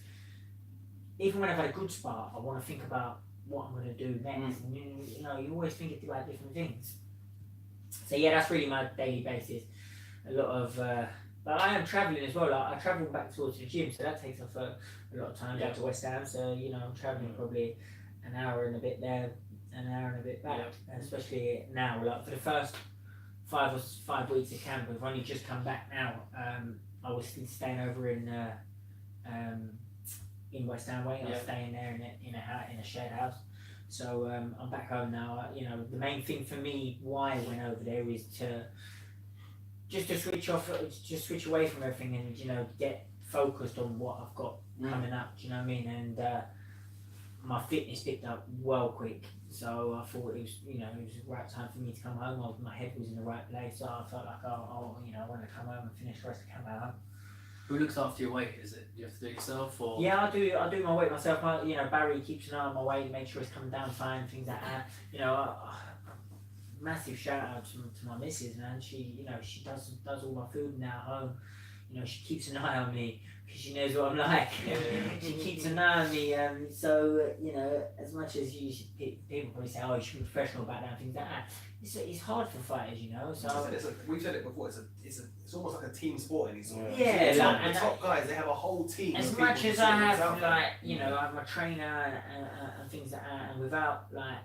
Even when I've had a good spar, I want to think about what I'm going to do next. And you know, you always think about different things. So yeah, that's really my daily basis. A lot of, but I am travelling as well. Like, I travel back towards the gym, so that takes off a lot of time. Back to West Ham, so you know, I'm travelling probably an hour and a bit there, an hour and a bit back. And especially now, like for the first 5 weeks of camp, I've only just come back now. I was still staying over in West Ham Way. I was staying there in a shared house. So I'm back home now. You know, the main thing for me why I went over there is to switch off, just switch away from everything, and you know, get focused on what I've got coming up. Do you know what I mean? And my fitness picked up well quick. So I thought it was the right time for me to come home. My head was in the right place. So I felt like I want to come home and finish the rest of camp at home. Who looks after your weight? Is it you have to do it yourself or? Yeah, I do my weight myself. Barry keeps an eye on my weight, make sure it's coming down fine, things like that. You know, massive shout out to my missus, man. She does all my food now at home. You know, she keeps an eye on me because she knows what I'm like. She keeps an eye on me. So you know, as much as people probably say, "Oh, you should be professional about that," and things like that. It's hard for fighters, you know. So we've said it before. It's almost like a team sport in these sports. Yeah, the top guys, they have a whole team. As much as I have, like, you know, I have my trainer and things like that, and without like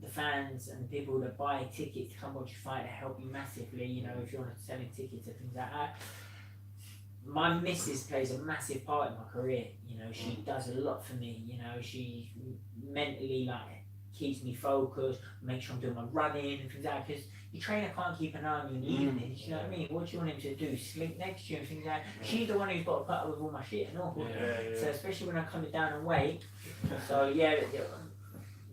the fans and the people that buy tickets to come watch you fight, they help you massively. You know, if you're selling tickets and things like that. My missus plays a massive part in my career. You know, she does a lot for me. You know, she mentally keeps me focused, makes sure I'm doing my running and things like that. Because your trainer can't keep an eye on you in the evenings. You know what I mean? What do you want him to do? Sleep next to you and things like that. She's the one who's got to put up with all my shit and all. So especially when I'm coming down in weight. So yeah,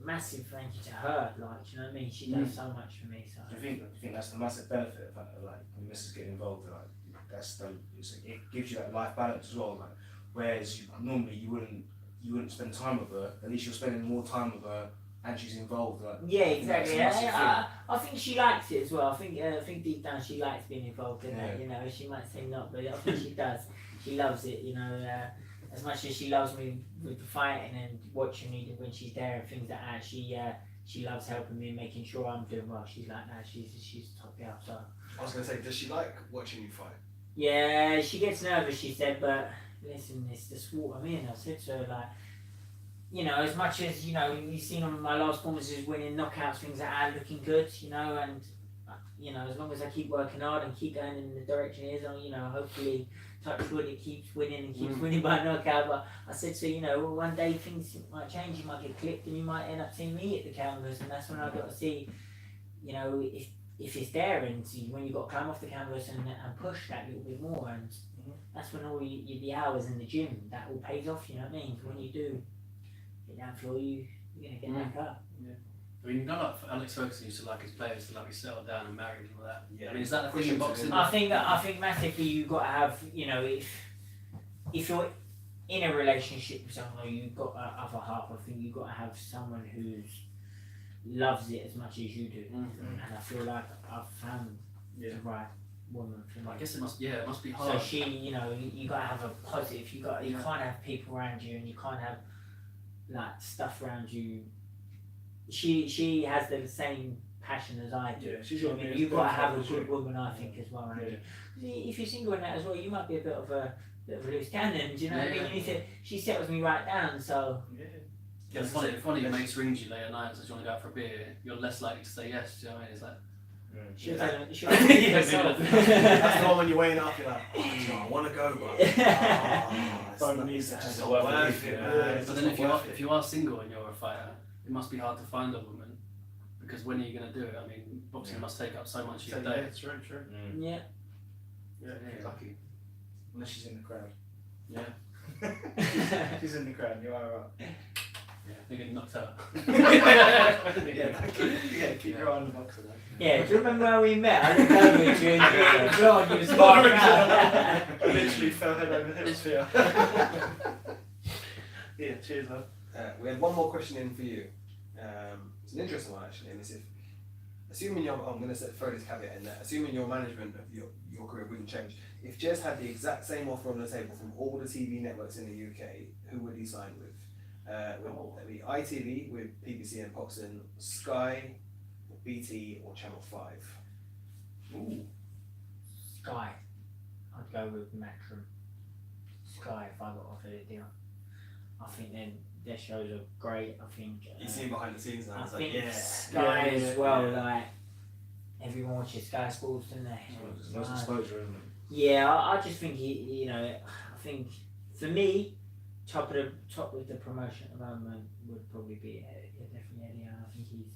massive thank you to her. Like, you know what I mean? She does so much for me. So Do you think that's the massive benefit of that? Like when Mrs. get involved, like it gives you that life balance as well. Like, whereas normally you wouldn't spend time with her. At least you're spending more time with her, and she's involved. Like, yeah, exactly. I think she likes it as well. I think deep down she likes being involved in it. You know, she might say not, but I think she does. She loves it. You know, as much as she loves me with the fighting and watching me when she's there and things like that. She loves helping me and making sure I'm doing well. She's like that. She's a top girl. So I was gonna say, does she like watching you fight? Yeah, she gets nervous, she said, but listen, it's the sport I'm in. I said to her, like, you know, as much as, you know, you've seen on my last performances winning knockouts, things like that, looking good, you know, and, you know, as long as I keep working hard and keep going in the direction it is, you know, hopefully, touch wood, it keeps winning and keeps winning by knockout. But I said to her, you know, well, one day things might change, you might get clipped and you might end up seeing me at the canvas, and that's when I've got to see, you know, if it's there, and when you've got to climb off the canvas and push that little bit more, and that's when all the hours in the gym, that all pays off, you know what I mean? When you do get down floor, you're going to get back up. Yeah. I mean, not like Alex Ferguson used to like his players to be settled down and married and all that. Yeah. I mean, is that the thing in boxing? I think massively you've got to have, you know, if you're in a relationship with someone, or you've got an other half, I think you've got to have someone who's loves it as much as you do, and I feel like I've found the right woman for me. I guess it must be hard. So she, you know, you gotta have a positive. You can't have people around you, and you can't have like stuff around you. She has the same passion as I do. Yeah, she's I mean, you've got to have a good woman, I think, as well. Around you. If you're single in that as well, you might be a bit of a loose cannon. Do you know what I mean? You need to. She settles me right down, so. Yeah, it's funny. If one of your mates rings you late at night and says you want to go out for a beer, you're less likely to say yes. Do you know what I mean? It's like, She'll Yeah. tell him. She'll tell him herself. That's the one when you're weighing up, you're like, oh, you know, I want to go, but it's Don't not, need it's that. just It's not worth worth it, it, yeah. man. It's But just then not if you are single and you're a fighter, it must be hard to find a woman because when are you going to do it? I mean, boxing must take up so much of your day. It's true. Yeah. Yeah, Yeah. lucky. Unless she's in the crowd. Yeah, She's in the crowd. You are right. yeah, they're getting knocked out. Keep your eye on the boxer. Though. Yeah, do you remember when we met? I looked over at you and you were you were sparring out. Literally fell head over heels for you. Yeah, cheers, man. We had one more question in for you. It's an interesting one actually, and it's if, assuming I'm going to throw this caveat in there, assuming your management of your career wouldn't change, if Jez had the exact same offer on the table from all the TV networks in the UK, who would he sign with? Would it be ITV with BBC and Boxing, Sky, BT or Channel 5? Ooh. Sky. I'd go with Matchroom. Sky if I got offered a deal. I think their shows are great. I think. You see him behind the scenes now, I it's like, think yeah. Sky Yeah, as well. Like everyone watches Sky Sports, don't they? There's less exposure, isn't it? Yeah, I just think I think for me, top with the promotion at the moment would probably be definitely Eddie. I think he's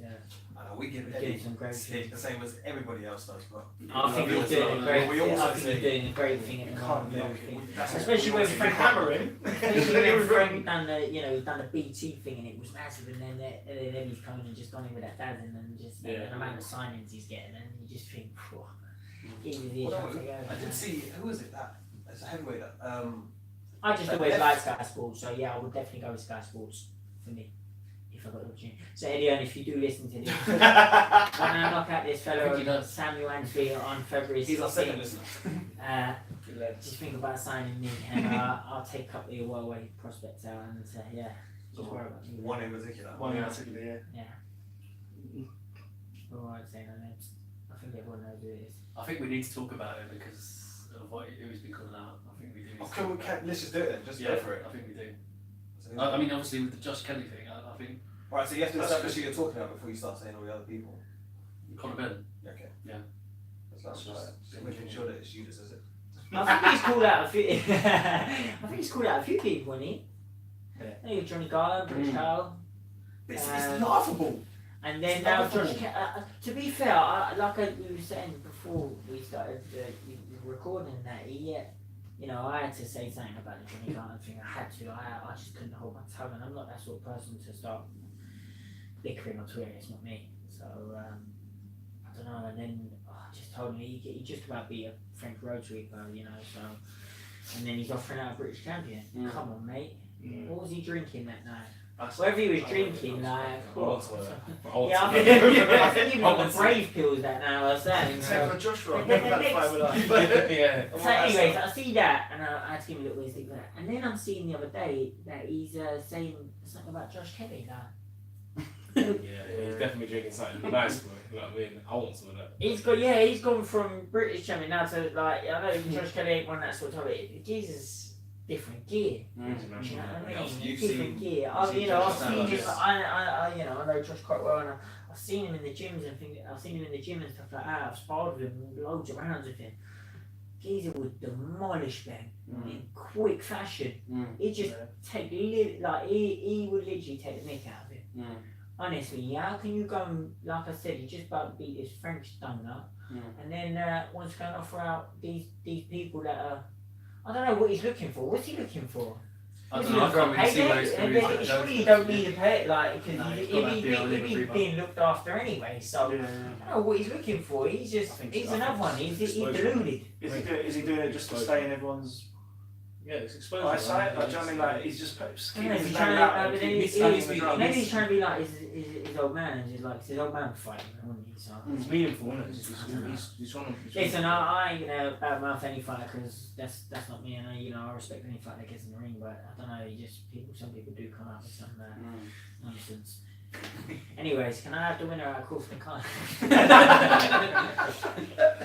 I know, we give doing Eddie some great things. the same as everybody else does, but I think we he's doing a also- great. we also I think say- he's doing a great thing at the Can't moment. knock with it. everything. That's what Especially we with also Frank say. Hammering. Especially when Frank done the he's done the BT thing and it was massive, and then Eddie's come in and just gone in with that dozen and just the amount of signings he's getting, and you just think, phew, he was here trying to go. I did see, who was it that? It's a heavyweight that, I just always like Sky Sports, so yeah, I would definitely go with Sky Sports for me if I got the opportunity. So Eddie, and if you do listen to this, when I knock out this I think he fellow does. Samuel Ansby on February he's our second 16th, listener. just think about signing me, and I'll take a couple of your well-weight prospects out, and yeah, just worry about me. One in particular. One in particular, yeah. Yeah. All right, saying I think everyone knows who it is. I think we need to talk about it because of what who's been calling out. I think we do. Need to Oh, talk about it. let's just do it then, just Yeah, go for it. I think we do. So, I mean, obviously with the Josh Kelly thing, I think Alright, so you have to That's establish good. who you're talking about before you start saying all the other people. Conor Benn. Okay. Yeah. That's That's right. So making sure that it's you that says it. I think he's called out a few. I think he's called out a few people, hasn't he? Yeah. I think Johnny Garland, British Howell, It's Um, laughable. and then It's now laughable. Josh. To be fair, we were saying before we started recording that, I had to say something about the Johnny Garland thing. I had to. I just couldn't hold my tongue, and I'm not that sort of person to start bickering on Twitter. It's not me. So I don't know. And then I just told me he just about beat a French road sweeper, So, and then he's offering out a British champion. Mm. Come on, mate. What was he drinking that night? That's- Whatever he was drinking, like. Yeah, I think he was on the brave pills that night. I was saying. Except So. for Joshua, But then remember that the fight with us? Yeah. So anyways, I see that, and I had to give him a little instinct for that. And then I'm seeing the other day that he's saying something about Josh Kelly. Yeah, he's definitely drinking something nice, bro. You know what I mean? I want some of that. He's gone from British champion now to I know Josh Kelly ain't won that sort of topic. Jesus, different gear. You know International. what I Yeah, mean? you've Different seen- gear. you've seen Josh I've seen now, him. I know Josh quite well, and I've seen him in the gyms and I've seen him in the gym and stuff like that. I've sparred with him loads of rounds with him. Geezer would demolish them in quick fashion. He just take he would literally take the nick out of him. Honestly, how can you go and, like I said, he just about beat this French stunner, and then wants to go and offer out these people that are, I don't know what he's looking for. What's he looking for? I What's don't he know. I looking can't for? really see where he's And going. then surely you don't need to pay, because No, he's he'll got that deal with be Reebok. being looked after anyway. So Yeah. I don't know what he's looking for. He's just, I think he's so. another one. He's deluded. Is he doing it just to stay in everyone's Yeah, it's exposure. eyesight? Like, do you know what I mean? Like, he's just keeping Yeah, his he's name trying out to, there, maybe keep his name in the he's trying to be like his old man, and just like his old man fighting, wouldn't he? So. It's meaningful, isn't it? He's trying to. Listen, I ain't gonna badmouth any fighter because that's not me, and I respect any fighter that gets in the ring, but I don't know, some people do come out with some nonsense. Anyways, can I have the winner out of Crawford and Khan?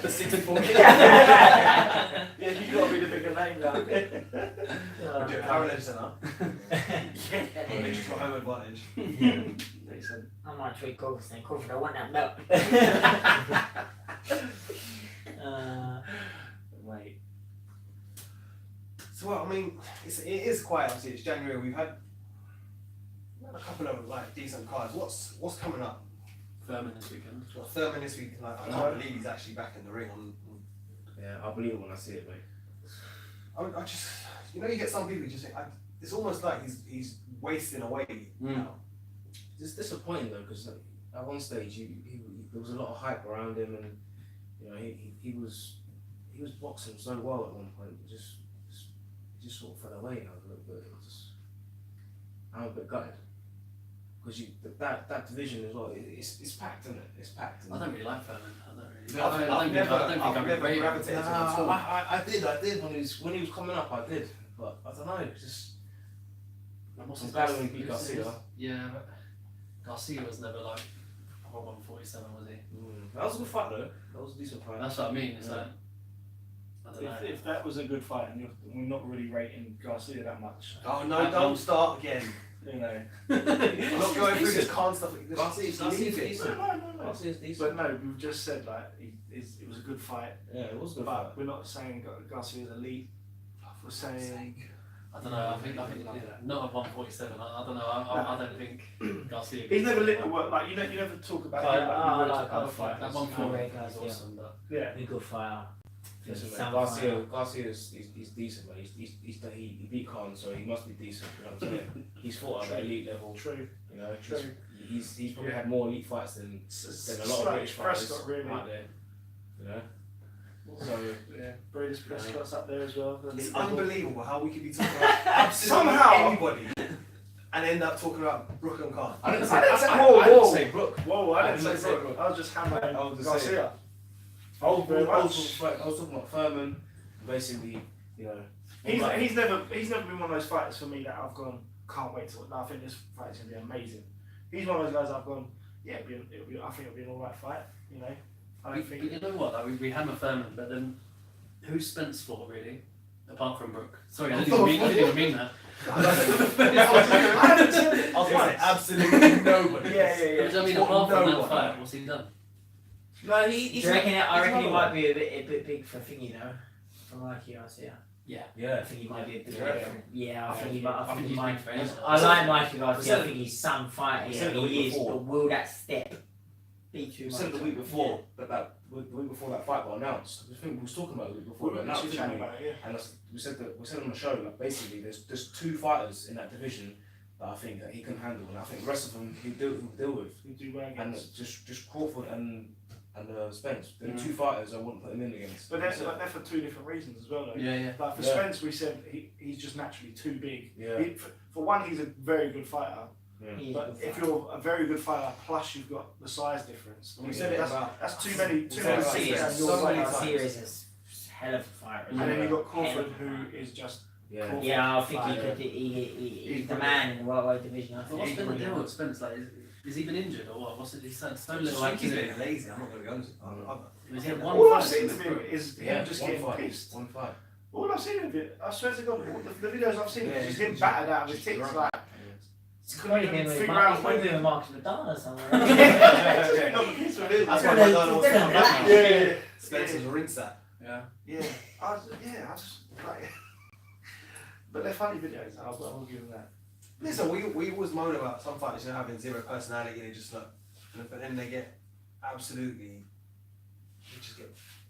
The 64. Yeah, you gotta be the bigger name now. We'll do it Power Legends now. Just for home advantage. Decent. I might tweet Crawford saying, Crawford, I want that belt. Wait. So well, I mean, it is quiet. Obviously, it's January. We've had a couple of like decent cards. What's coming up? Thurman this weekend. Well, Thurman this week. Like, I can't believe he's actually back in the ring. Yeah, I'll believe it when I see it, mate. I just, you get some people who just think, it's almost like he's wasting away now. It's disappointing though, because at one stage there was a lot of hype around him, and he was boxing so well at one point. It just sort of fell away now a little bit. I'm a bit gutted because that division as well. It's packed, isn't it? It's packed. I don't really like Thurman. I've never great. gravitated to him at all. I did when he was coming up. I did, but I don't know. It's just I'm glad when he beat Garcia. Yeah, but Garcia was never like 147, was he? That was a good fight though. That was a decent fight. That's what I mean. It's like I don't know. If that was a good fight, and we're not really rating Garcia that much, Oh no! Don't start again. you know. I'm not going through this con stuff. Garcia's decent. No. Garcia's decent. But no, we've just said like it was a good fight, Yeah, it was a good fight. but we're not saying Garcia's elite. We're saying I don't know. I think not at 147. I don't know. I don't think Garcia. he's never lit the work. Like you never talk about him like you would like other other fighters. That fighters. 148 Yeah. is awesome, but Yeah. He's a good fighter. Listen, He's man, some Garcia's he's decent, man. He beat Khan, so he must be decent. You know what I'm saying? He's fought at the elite level. True. You know, True. He's probably had more elite fights than a lot of British fighters Prescott, really. out there. You know. So Yeah, British Prescott's up there as well. It's unbelievable how we could be talking about absolutely Somehow. anybody and end up talking about Brook and Khan. I didn't I didn't say- I whoa, didn't whoa. say Brook. Whoa, I didn't I say didn't Brook. say I was just hammering I was just Garcia. I was Very much. talking about Furman, basically. You know. He's never been one of those fighters for me that I've gone, can't wait to. I think this fight is gonna be amazing. He's one of those guys I've gone, yeah, I think it'll be an alright fight. You know, I don't think. you know what? Like, we hammer Thurman, but then who's Spence for really? Apart from Brook. Sorry, I didn't even mean that. I was going to absolutely nobody. Yeah. I mean, For apart from no that one. fight, what's he done? No, Do you reckon? I reckon he might be a bit big for Thingy though. For Mikey Garcia. Yeah. I think he might be a bit Yeah. different. Yeah, I think he might. I think he he's might. big for anyone. I like Mikey We Garcia. said I think he's some fighter. we Yeah, said the week he is. before. But will that step be too We much? said the week before the week before that fight got announced. I think we was talking about it the week before We it were got announced. actually didn't chatting we? about it, yeah. And we said on the show, like basically there's two fighters in that division that I think that he can handle, and I think the rest of them he'll deal with. We do well And against. just Crawford and Spence. They're the two fighters I wouldn't put him in against. But they're for two different reasons as well, though. Yeah. Like for Yeah. Spence, we said he's just naturally too big. Yeah. For one, he's a very good fighter. He's a But good if fighter. you're a very good fighter, plus you've got the size difference. We said it that's, about. that's too many said many about things Garcia down so your many way. times. Garcia is a hell of a fighter. And then you've got Hell Crawford, of a who fighter. is just Yeah. Crawford. Yeah, I think Fighter. he's the man in the welterweight division. I But think what's he's been the deal brilliant. with Spence? Like, is he been injured or what? What's it? He's so Just little. like Like, he's getting lazy. I'm not going to be honest. Has he had one All I've fight seen since of him Brook? is him Yeah, just one getting fight. pissed. One fight. All I've seen of it, I swear to God, all the videos I've seen Yeah, is just he's him just- battered out of his just tits. drunk. Like, It's probably been with 3 Mark, rounds it's probably winning. been with Marcus McDonough somewhere. That's why my dad wants to come back. Yeah. Spencer's a rinse that. Yeah. I just like. But they're funny videos. I'll give them that. Listen, we always moan about some fighters having zero personality. They just but then they get absolutely. They just get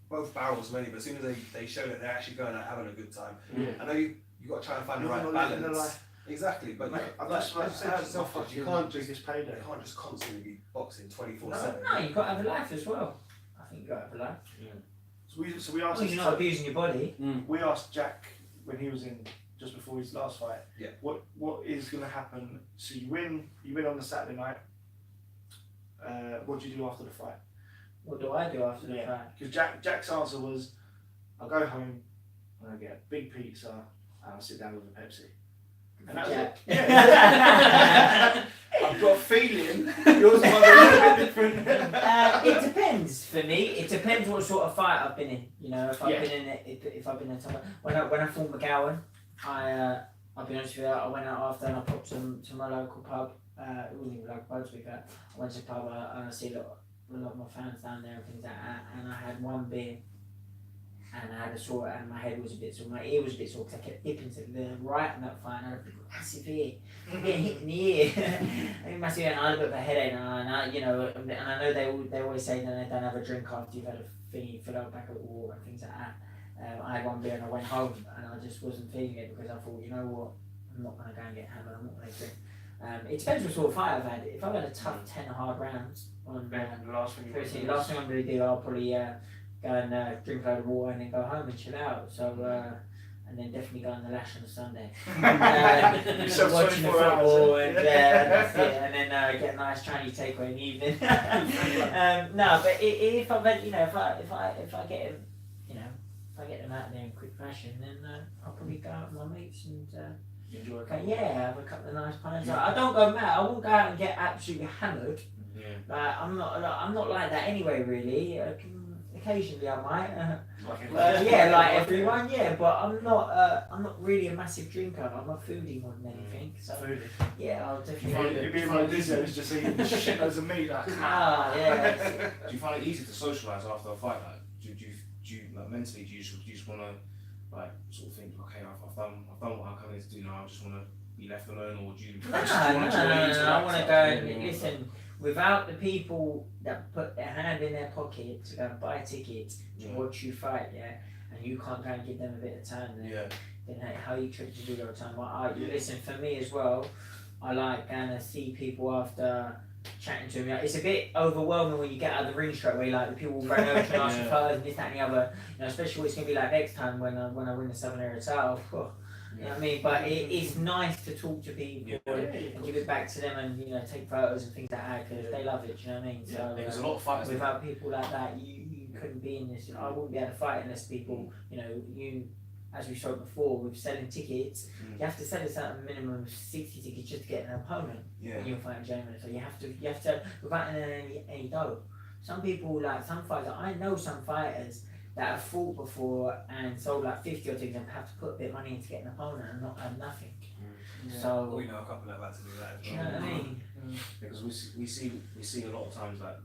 both barrels many. But as soon as they show that they're actually going out having a good time, Yeah. I know you got to try and find the right Not living the balance. life. Exactly, but I've like just like like you said yourself, fuck you can't just biggest payday. constantly be boxing 24/7. No, you've got to have a life as well. I think you've got to have a life. So we Well, asked. you're not abusing your body. We asked Jack when he was in just before his last fight. Yeah. What is going to happen? So you win on the Saturday night. What do you do after the fight? What do I do after the Yeah. fight? Because Jack's answer was, I'll go home and I get a big pizza and I'll sit down with a Pepsi. And that was Jack. it. Yeah. I've got a feeling yours might be a little bit different. It depends for me. It depends what sort of fight I've been in. You know, if I've Yeah. been in it, if I've been in somewhere. When I fought McGowan, I'll be honest with you. I went out after and I popped to my local pub. It wasn't even a local pub to be fair. I went to a pub and I see a a lot of my fans down there and things like that, and I had one beer, and I had a sore, and my head was a bit sore, my ear was a bit sore because I kept dipping to the right on that fight, and I had a big massive ear, getting hit in the ear, I massive ear, and I had a bit of a headache, and I, you know, and I know they always say that they don't have a drink after you've had a thing, you fill out a packet of water and things like that. I had one beer and I went home, and I just wasn't feeling it because I thought, you know what, I'm not going to go and get hammered, I'm not going to drink. It depends what sort of fight I've had. If I've had a tough 10 hard rounds on The last thing you want to the do last thing I'm going to do, I'll probably go and drink a load of water and then go home and chill out. So, and then definitely go on the lash on a Sunday. Yourself Watching the 24 hours, football and that's it. And then get a nice Chinese takeaway in the evening. No, but if I've had, you know, if I get him, you know, if I get them out there in quick fashion, then I'll probably go out with my mates and enjoy a okay, couple. yeah, have a couple of nice pints. I don't go mad. I won't go out and get absolutely hammered. Yeah. Like I'm not like that anyway. Really, occasionally I might. Like Yeah, like everyone. Yeah, but I'm not really a massive drinker. I'm a foodie more than anything. So food. yeah, I'll You definitely. find it being like this, it's just eating shitloads of meat. Like, Ah, yeah. Do you find it easy to socialise after a fight? Like, do you like mentally? Do you just want to like sort of think, okay, I've done what I'm coming to do now. I just want to be left alone, or do you? No, I want to go and listen. Without the people that put their hand in their pocket to go and buy a ticket to watch you fight, yeah, and you can't go and give them a bit of time, then how you expect to do your time? Listen, for me as well, I like going to see people after chatting to me. It's a bit overwhelming when you get out of the ring straight away, like the people run over to ask for photos and this, that and the other, you know, especially what it's going to be like next time when I win the Southern Area title. You know what I mean? But it's nice to talk to people and give it back to them and, you know, take photos and things like that because they love it, do you know what I mean? So Because a lot of fighters. without people like that, you couldn't be in this. I wouldn't be able to fight unless people, you know, as we spoke before, with selling tickets, you have to sell a certain minimum of 60 tickets just to get an opponent when you're fighting German. So you have to, without any dough. Some people, like some fighters, I know some fighters that have fought before and sold like 50 or things and have to put a bit of money in to get an opponent and not have nothing. So, we know a couple that have had to do that as you well. know what I mean? Because we see a lot of times like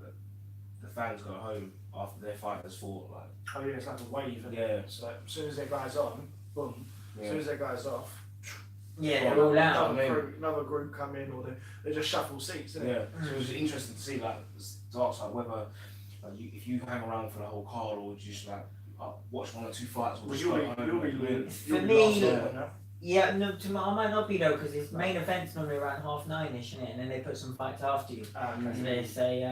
the fans go home after their fighters fought, like oh yeah, it's like a wave. Isn't Yeah. it? It's like as soon as their guy's on, boom. As soon as their guy's off, Yeah, they're all out. another group come in, or they just shuffle seats. Isn't it? So it was interesting to see like starts like whether if you hang around for the whole card or just like watch one or two fights. Or Well, just you'll go home, be like, For me, yeah. Yeah, no, I might not be though because his main event's normally around 9:30ish, isn't it? And then they put some fights after you. So they say,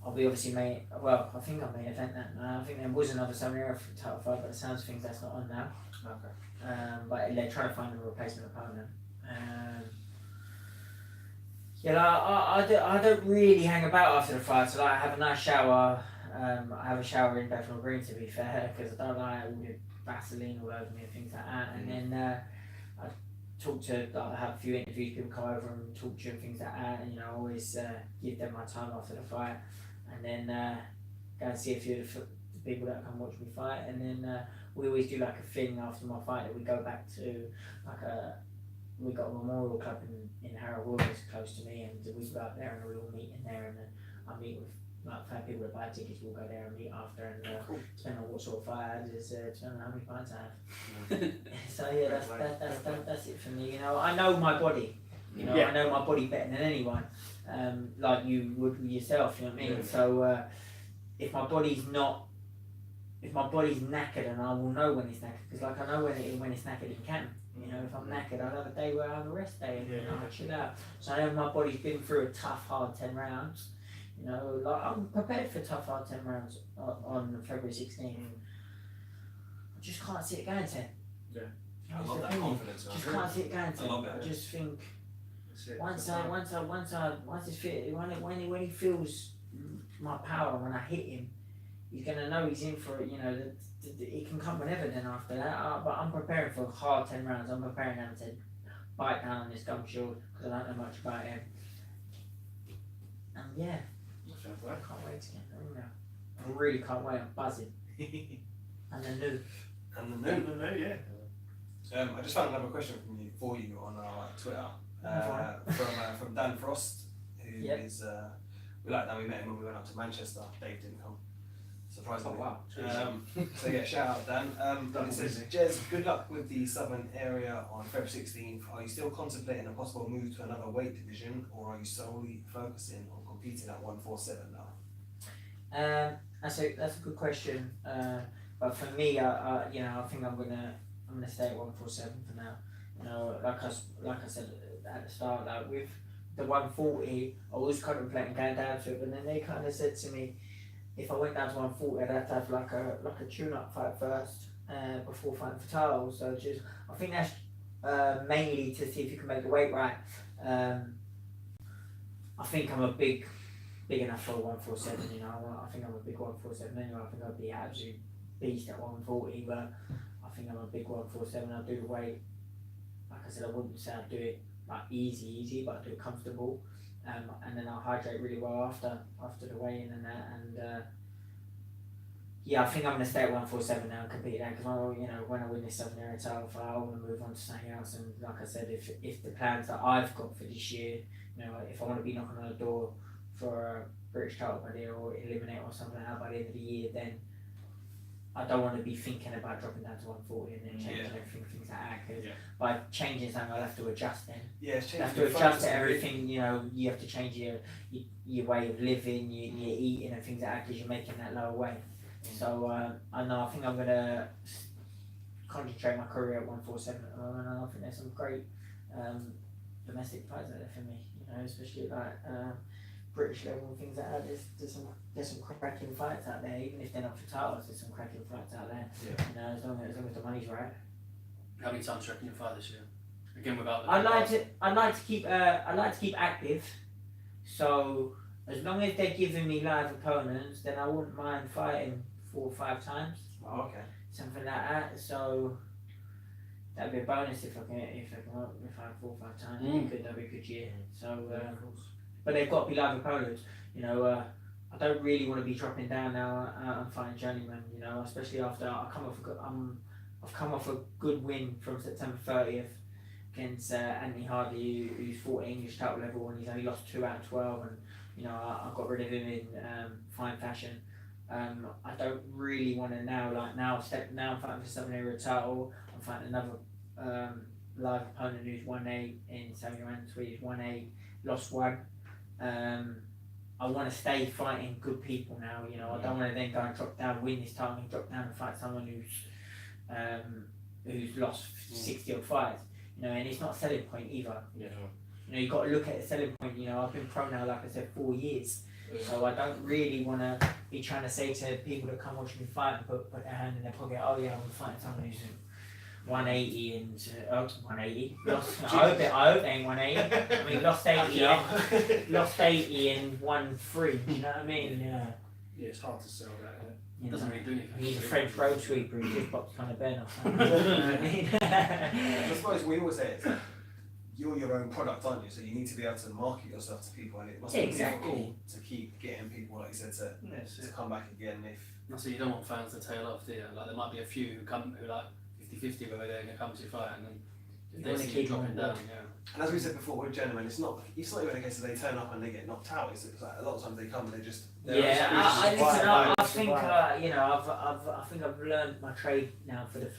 I'll be obviously main. Well, I think I'm main event that. I think there was another Southern Area title fight, but the sounds of things that's not on now. Okay. But they're trying to find a replacement opponent. I don't really hang about after the fight. So like, I have a nice shower. I have a shower in Bethnal Green to be fair, because I don't like all the Vaseline all over me and things like that. And then I talk to, I have a few interviews, people come over and talk to you and things like that. And I always give them my time after the fight, and then go and see a few of the people that come watch me fight. And then we always do like a thing after my fight that we go back to we got a memorial club in Harrow Williams close to me, and we go up there and we all meet in there, and I meet with like 5 people that buy tickets. We'll go there and meet after, and depending on what sort of fight I had, is depending on how many pints I have. So yeah, that's it for me. I know my body. I know my body better than anyone, like you would with yourself. You know what I mean? So if my body's knackered, and I will know when it's knackered, because like I know when it's knackered in camp. If I'm knackered, I'll have a day where I have a rest day and I'll chill out. So I know my body's been through a tough, hard 10 rounds. Like I'm prepared for tough, hard 10 rounds on February 16th. I just can't see it going 10. Yeah. I love that confidence. Just can't see it going 10. I love it. I just think once it's fit, when he feels my power, when I hit him, he's gonna know he's in for it. It can come whenever. Then after that, but I'm preparing for hard 10 rounds. I'm preparing him to bite down on this gum shield because I don't know much about him. And yeah, I can't wait to get in the ring now. I really can't wait. I'm buzzing. And the new. I just found another question for you on our Twitter from Dan Frost, who is we like that we met him when we went up to Manchester. Dave didn't come, surprisingly. Oh, wow. So yeah, shout out Dan. It says, Jez, good luck with the Southern area on February 16th. Are you still contemplating a possible move to another weight division, or are you solely focusing on competing at 147 now? That's a good question. But for me, I think I'm gonna stay at 147 for now. You know, like I said at the start, like with the 140, I was contemplating going down to it, but then they kind of said to me, if I went down to 140, I'd have to have like a tune-up fight first before fighting for titles. So I think that's mainly to see if you can make the weight right. I think I'm a big enough for 147. You know, I think I'm a big 147 anyway. I think I'd be an absolute beast at 140, but I think I'm a big 147. I'll do the weight. Like I said, I wouldn't say I'd do it like easy, but I'd do it comfortable. And then I'll hydrate really well after the weigh-in and that. And yeah, I think I'm gonna stay at 147 now and compete there, because when I win this Southern Area title fight, I want to move on to something else. And like I said, if the plans that I've got for this year, if I want to be knocking on the door for a British title by the year or eliminate or something like that by the end of the year, then I don't want to be thinking about dropping down to 140 and then changing everything, things like that. Because by changing something, I'll have to adjust then. Yeah, it's You have to adjust to everything. You have to change your way of living, your eating and things like that, because you're making that lower weight. So I think I'm gonna concentrate my career at 147 at the moment, and I think there's some great domestic fights out there for me. Especially like British level and things like that. There's some cracking fights out there, even if they're not for titles. There's some cracking fights out there. Yeah. As long as the money's right. How many times do you reckon you'll fight this year? Again, without the. I'd like to keep active. So as long as they're giving me live opponents, then I wouldn't mind fighting 4 or 5 times. Oh, okay. Something like that. So that'd be a bonus if I fight 4 or 5 times. That'd be a good year. So, but they've got to be live opponents. I don't really want to be dropping down now and fighting journeyman. Especially after I've come off a good win from September 30th against Anthony Hardy, who's fought at English title level, and he's only lost 2 out of 12, and I got rid of him in fine fashion. I don't really want to now I'm fighting for Southern Area title. I'm fighting another live opponent who's 1-8 in Samuel Antwi, who's 1-8, lost 1. I want to stay fighting good people now. I don't want to then go and drop down, win this time, and drop down and fight someone who's lost 60 odd fights. And it's not a selling point either. You've got to look at the selling point. I've been pro now, like I said, 4 years. So I don't really want to be trying to say to people that come watch me fight and put their hand in their pocket, oh yeah, I'm fighting someone who's 180 and 180. Lost, I hope they ain't 180. I mean, lost 80 and 1-3. You know what I mean? Yeah, it's hard to sell that. It doesn't really do anything. He's a French road sweeper who just pops kind of Ben or something. You know what I mean? I suppose we always say it's like, you're your own product, aren't you? So you need to be able to market yourself to people, and it must be difficult to keep getting people, like you said, to come back again. So you don't want fans to tail off, do you? Like there might be a few who like 50-50 whether they're going to come to your fight, and then if they see you dropping down, And as we said before with gentlemen, it's not even a case that they turn up and they get knocked out. It's like a lot of times they come and they just. I think I've learned my trade now for the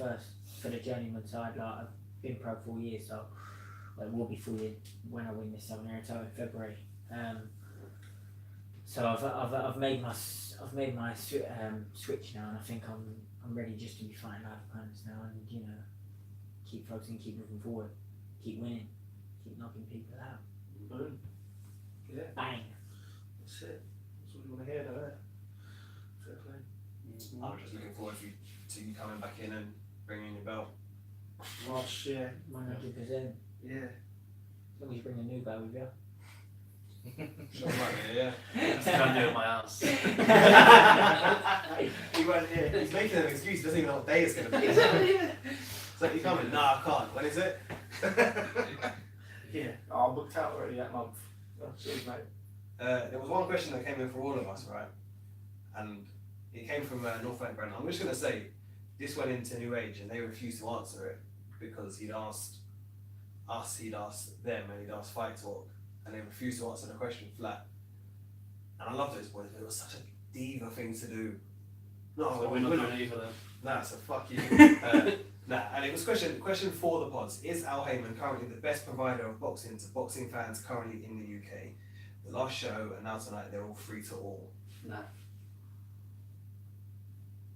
journeyman side. Like I've been pro 4 years, so it will be 4 years when I win this Southern Area title in February. So I've made my switch now, and I think I'm ready just to be fighting live opponents now, and keep focusing, keep moving forward, keep winning, keep knocking people out. Boom. Yeah. Bang. That's it. That's what you want to hear, don't it? Fair play. I'm just looking forward to you coming back in and bringing your belt. Ross, yeah. 100%. Yeah. As long as you bring a new belt with you. Sure, yeah. Can't do it at my house. He won't hear. He's making an excuse. He doesn't even know what day it's going to be. It's like, you coming? Nah, I can't. When is it? Yeah. I'm booked out already that month. Oh, cheers, mate. There was one question that came in for all of us, right? And it came from North Brandon. I'm just going to say, this went into New Age and they refused to answer it because he'd asked us, he'd asked them, and he'd asked Fight Talk, and they refused to answer the question flat. And I love those boys, but it was such a diva thing to do. No, So we're not doing it either then. Nah, so fuck you. Nah, and it was question for the pods. Is Al Heyman currently the best provider of boxing to boxing fans currently in the UK? The last show and now tonight they're all free to all. Nah.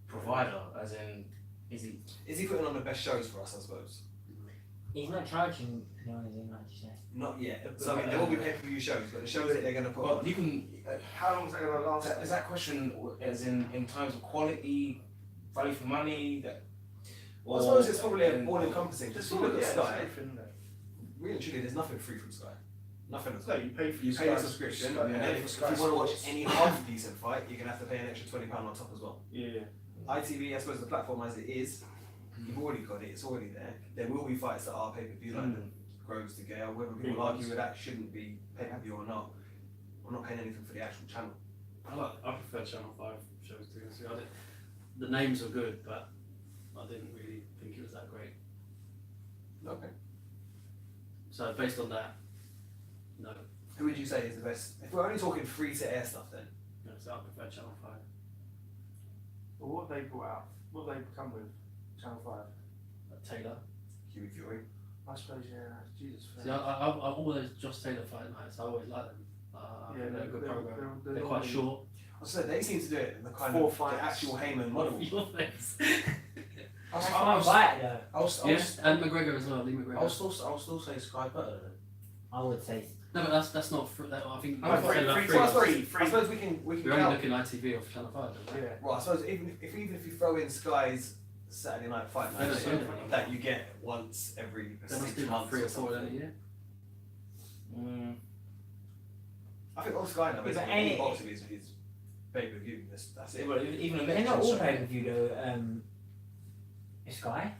Provider, as in, is he? Is he putting on the best shows for us, I suppose? He's not charging no one, is he, like you said? Not yet. So I mean, there will be pay-per-view shows, but the shows that they're going to put Well, on. you can. How long is that going to last? Is that question as in terms of quality, value for money? That. Well, I suppose it's probably all-encompassing. Just If you look at Sky, everything, isn't it? really and truly, there's nothing free from Sky. Nothing at No, all. you pay for You your pay a Sky subscription, Sky- and then yeah, if for you Sky want to watch Sports. any half decent fight, you're going to have to pay an extra £20 on top as well. Yeah. ITV, I suppose the platform as it is, you've already got it, it's already there. There will be fights that are pay-per-view, like the Groves to Gale, whether people Big argue ones. with that shouldn't be pay-per-view or not. I'm not paying anything for the actual channel. I prefer Channel 5 shows to be honest. The names were good, but I didn't really think it was that great. Okay. So based on that, no. Who would you say is the best? If we're only talking free-to-air stuff then. No, so I prefer Channel 5. Well, what have they brought out? What have they come with? Channel 5? Taylor. Huey Fury. I suppose, yeah. Jesus. See, I all those Josh Taylor fight nights, I always like them. Yeah, they're a good program. they're They're quite normally- short. I said they seem to do it in the kind 4 of the fights. actual Heyman model. Your face. I was, I I can't was, buy it though. I was, Yeah, and McGregor as well, Lee McGregor. I will still say Sky better than. I would say. No, but that's not free. I think No, we're free- saying about free- free. So I suppose, free. I suppose we can We're only count. looking ITV off Channel 5, don't we? Yeah. Well, I suppose even if you throw in Sky's Saturday Night Fight They night don't do it. that you get once every They must 6 do like months 3 or or 4 in a something. year. I think on Sky now but basically any- all boxing is pay-per-view. That's it. Even a They're not all show. pay per view though. Sky.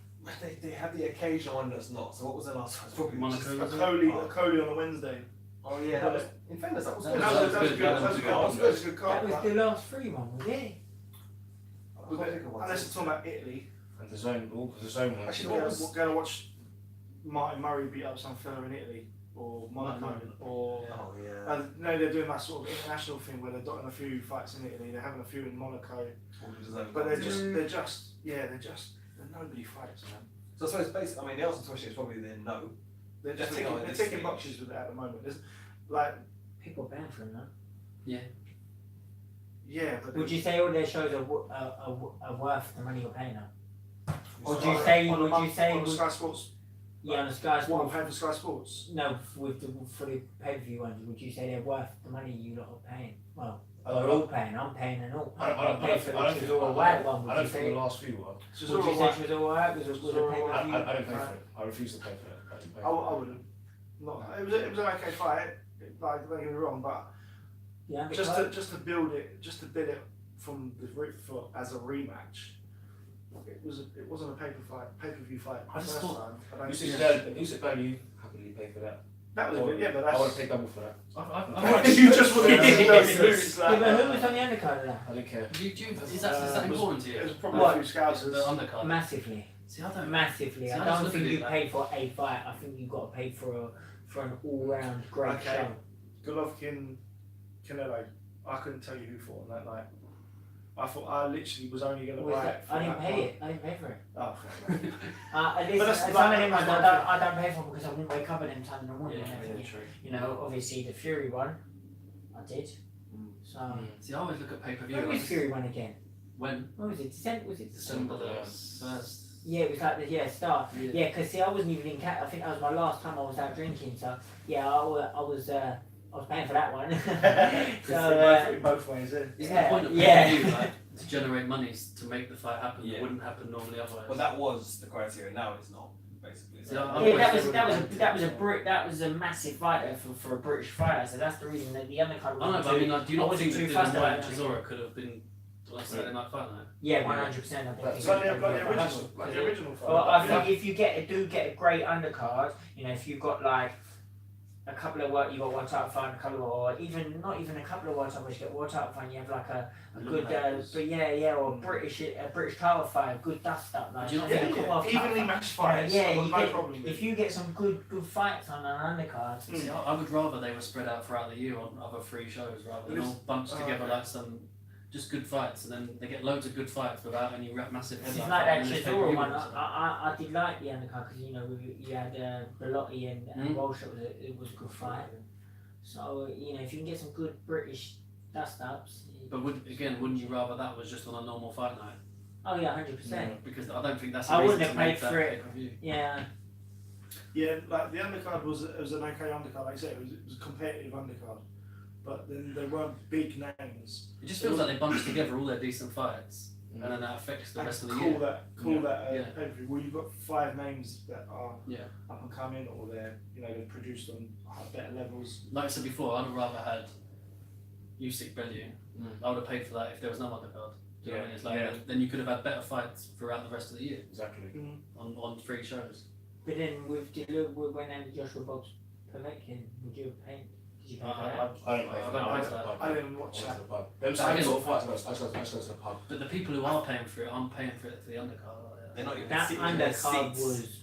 They have the occasional one that's not. So what was the last one? It's probably Monaco. just- A Coley on a Wednesday. Oh yeah, that was in fairness that was That good. was- That was good, good. that was That was good. good. That was good. It's a good That card. was the last free one, was it? I can't think of one. Unless you're talking about Italy. And the zone, all the zone ones. Actually, We're what was- going to watch Martin Murray beat up some fella in Italy, or Monaco, or Oh yeah. no, they're doing that sort of international thing where they're dotting a few fights in Italy. They're having a few in Monaco, but they're nobody fights, man. So I suppose basically, I mean the answer to the question is probably then no. They're just Definitely taking, not at they're this taking stage. boxes with it at the moment. There's like, People banned from that. yeah, but Would you say all their shows are worth the money you're paying now? Or do you Sky- say? on the Would month- you say? on the Sky Sports? Yeah, on the Sky What I'm Sports. paying for Sky Sports? No, for the pay per view ones, would you say they're worth the money you lot are paying? Well, I we're don't all know. paying. I'm paying and all. I don't I paid for the think Chisora White one. I Would don't you think say? the last few were. It's just Would all you say right. Chisora White was a pay per view? I don't pay for it. I refuse to pay for it. I don't pay I for it. wouldn't. Not, it was an okay fight. Like, don't get me wrong, but Yeah, just to build it from the root for as a rematch. It wasn't a pay per view fight. I just first thought- time. I don't You think- said value. Happily pay for that. that was a I bit, yeah, but I would that's. pay double for that. You just want to lose Yeah, but who that. was on the undercard of that? I don't care. Is that important to It you? was probably What? a few scousers. The undercard. Massively, See, I don't. massively. See, I I just don't look think at you it like- pay for a fight. I think you got to pay for an all round great Okay. show. Golovkin, Canelo. I couldn't tell you who fought on that night. I thought I literally was only going to Was buy that- it. For I didn't that pay one. it. I didn't pay for it. Oh, At least But that's some like- of them ones that's I don't pay for because I wouldn't wake up at them time in the morning. Yeah, and everything. true. You know, obviously the Fury one, I did. So See, I always look at pay per view. when was Fury one again? When? What was it? December? Was it December December? the first. Yeah, it was like the start. Yeah. Yeah, because see, I wasn't even in cat. I think that was my last time I was out drinking. So yeah, I was paying for that one. so both ways, eh? It's Yeah, the point of yeah. pay per view, like, to generate money to make the fight happen. Yeah. It wouldn't happen normally otherwise. Well, that was the criteria. Now it's not. Basically. See, that was a massive fight for a British fighter. So that's the reason that the undercard. I know, but I mean, like, do you I not wasn't think too that fussed Dylan about White it. Chisora could have been like Saturday Night Fight night? Yeah, 100%. I But think. Like the original, Yeah. the original fight. Well, I think if you get a great undercard, you know, if you've got like a couple of world, you got world title fight, a couple of, or even not even a couple of world title fights, you get world title fight, you have like a good, but or a British title fight, a good dust up, like Do you not Yeah, think evenly matched fights. Yeah, I've got you no get- problem with if you get some good fights on an undercard, See, I would rather they were spread out throughout the year on other free shows rather than all bunched together like some just good fights, and then they get loads of good fights without any massive it's headline like fight, that and then they Chisora pay-per-view one. ones, so. I did like the undercard because you had Bellotti and Walsh. It was a good fight. So if you can get some good British dust ups. But wouldn't you rather that was just on a normal fight night? Oh yeah, 100%. Because I don't think that's I a reason wouldn't to have make paid that for it. pay-per-view. Yeah. Yeah, like the undercard was an okay undercard. Like I said, it was a competitive undercard, but then there weren't big names. It just feels like they bunched together all their decent fights, and then that affects the And rest of the call year. that Yeah. pay-per-view. Well, you've got 5 names that are Yeah. up and coming, or they're they're produced on better levels. Like I said before, I'd have rather had Usyk Bellew. I would have paid for that if there was no undercard. Do you know what I mean? It's like then you could have had better fights throughout the rest of the year Exactly. on free shows. But then with when Joshua Bob's Povetkin, would you have paid? Did you pay for that? I don't pay for that. I I don't go to the pub. I didn't watch I go that. to the pub. Them Again- sort of fights, I just go to the pub. But the people who are paying for it aren't paying for it for the undercard. They're not even That sitting in their undercard seats. was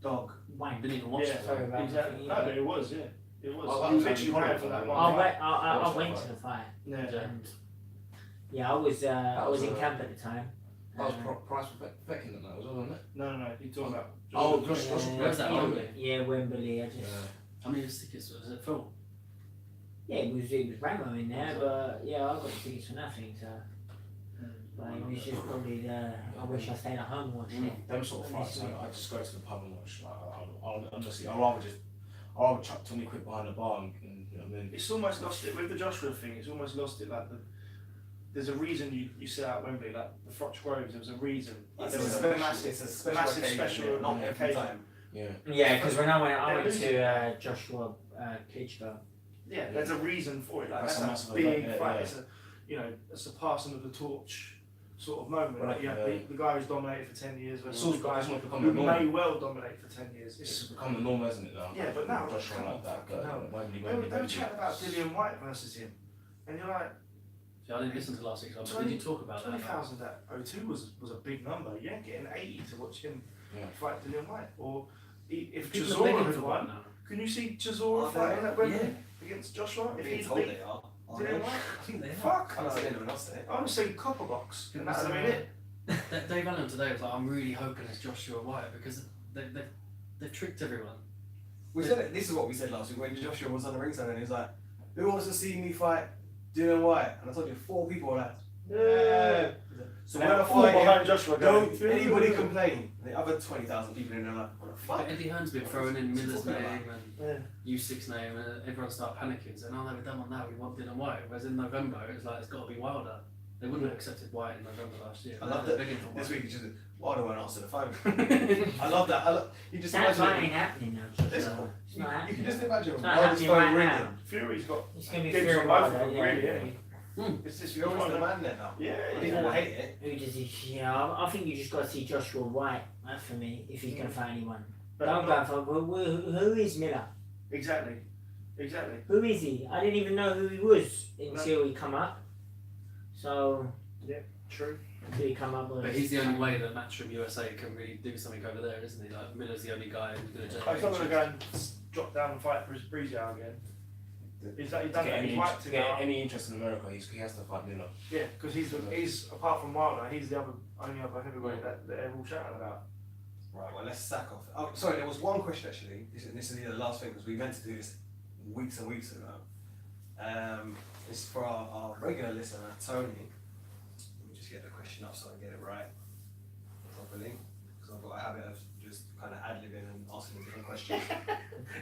Dog. wank. Didn't even watch Yeah, it. Sorry about Exactly. that. No, but it was, yeah. It was. I You was literally actually paid for that I one. I was- went. I watched went the to the fight, Yeah. and I was was, in camp at the time. I was price for Beckham that night, wasn't it? No. You're talking about. Oh, Joshua- Josh- Yeah, Where's that, Wembley? Yeah, Wembley. I just How many tickets was it full? it was Ramo in there, but yeah, I got the tickets for nothing. So, but it was just probably I wish I stayed at home and watched it. Them sort of fights, I just go to the pub and watch. Honestly, I'd rather chuck 20 quid behind the bar and you know what I mean? It's almost lost it with the Joshua thing. It's almost lost it. Like there's a reason you sit out Wembley. Like the Froch Groves, there was a reason. Like, It's there was a a massive, special occasion, special not every occasion. time. Yeah. Yeah, because when I went losing. to Joshua Klitschko. Yeah, there's a reason for it. Like That's that's, a a massive big event, yeah, fight. yeah. It's a it's a passing of the torch sort of moment. Well, Like, like, the guy who's dominated for 10 years versus It's the guy almost become who the norm. may well dominate for 10 years. It's become the norm, hasn't it now? Yeah, but now- Joshua like that, No. Wembley, They were chatting about Dillian White versus him, and you're like, See, I didn't listen to last week's one, but did you talk about that? 20,000 at O2 was a big number. You ain't getting 80 to watch him Yeah. fight Dillian White. Or if People are Chisora begging had for won, one now. can you see Chisora Are fighting they? at Wembley against Joshua? I'm If being he'd told beat they are. Dillian White? I think they are. Fuck I haven't seen no. anyone else say it. I was saying copper box, and that's Because, I mean it. Dave Allen today was like, I'm really hoping it's Joshua White because they've tricked everyone. We said it, this is what we said last week when Joshua was on the ringside and he was like, who wants to see me fight Dylan White? And I told you 4 people were like, yeah. So when I All fight him, behind Joshua going, don't anybody complain. The other 20,000 people in there are like, what the But fuck? Eddie Hearn's been throwing in Miller's Talking name about. and Usyk's name, and everyone started panicking, saying, "Oh no, we've done one now. We want Dylan White." Whereas in November, it's like it's got to be Wilder. They wouldn't have accepted White in November last year. I love They're that begging for this White. week it's just, Wilder won't answer the phone. I love that. You just That's imagine not it. ain't happening now. It's Joshua. cool. It's You, not you happening. can just imagine It's not Wilder's happening phone right ringing. now. Fury's got It's gonna be Gibbs Fury on both of Wilder, them, yeah. really, isn't he? Hmm. It's just You're always the one of- man there now. Yeah, People will hate it. Who does he? Yeah, I think you just got to see Joshua White. That's for me. If he's gonna fight anyone, But don't not- go for who is Miller? Exactly. Who is he? I didn't even know who he was until he come up. So True. until he come up with. But he's the only way that Matchroom USA can really do something over there, isn't he? Like Miller's the only guy who's going to He's generate. not going to interest. go and drop down and fight for his Breezeout again. He's done To that. get He's any, wiped to it get out. any interest in America, he has to fight Miller. Yeah, because he's apart from Wilder, he's the only other heavyweight that they're all chatting about. Right, well, let's sack off. Oh, sorry, there was one question actually. This is the last thing because we meant to do this weeks and weeks ago. It's for our regular listener, Tony. Let me just get the question up so I get it right properly. Because I've got a habit of just kind of ad-libbing and asking different questions.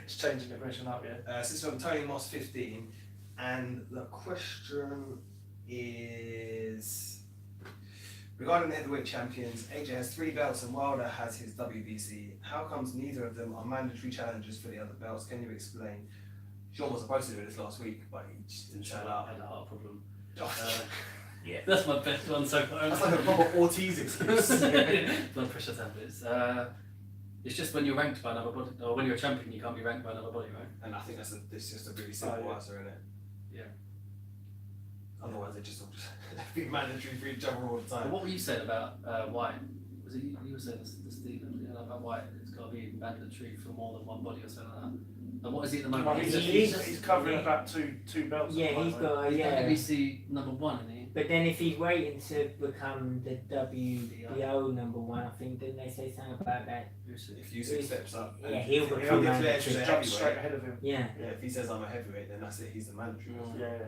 It's changing the question up, yeah. This is from Tony Moss 15, and the question is regarding the heavyweight champions. AJ has 3 belts and Wilder has his WBC. How comes neither of them are mandatory challengers for the other belts? Can you explain? Sean was supposed to do this last week, but he just didn't turn I up. had a heart problem. Yeah. That's my best one so far. That's like a proper Ortiz excuse. Blood pressure tablets. It's just when you're ranked by another body, or when you're a champion, you can't be ranked by another body, right? And I think it's just a really simple yeah. answer, isn't it? Yeah. Otherwise, they just all just be mandatory for each other all the But time. what were you saying about White? Was it you were saying this thing about White? It's got to be mandatory for more than one body or something like that. And what is he at the Well, moment? he's covering about two belts. Yeah, at the he's moment. got He's yeah. WBC #1, isn't he? But then if he's waiting to become the WBO #1, I think didn't they say something about that? If Usyk steps up, and Yeah, he'll if become declares mandatory. he's a Jump straight heavyweight, ahead of him. Yeah. yeah, if he says I'm a heavyweight, then that's it. He's the mandatory. Mm. Yeah.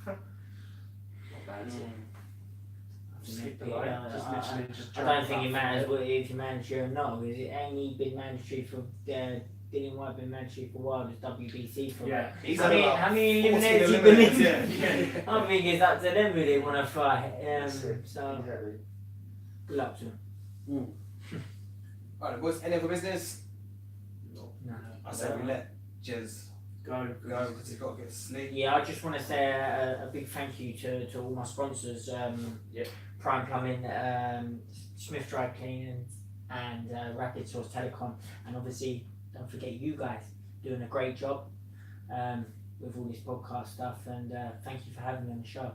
Not bad. Is it? Skip the Yeah, line. Just literally just I jump don't think it up. matters what if you're mandatory or not. Is it ain't he been mandatory for Dylan White been mandatory for a while? Just WBC for Yeah. He's how had many, about how many 40 eliminates you eliminates, believe? yeah. I think it's up to them who they want to fight. That's it. So Exactly. good luck to them. Alright, boys, any other business? No. I say we let Jez Go. go because he's got to get to sleep. Yeah, I just want to say a big thank you to all my sponsors. Prime Plumbing, Smith Dry Cleaning, and Rapid Source Telecom, and obviously don't forget you guys doing a great job with all this podcast stuff. And thank you for having me on the show.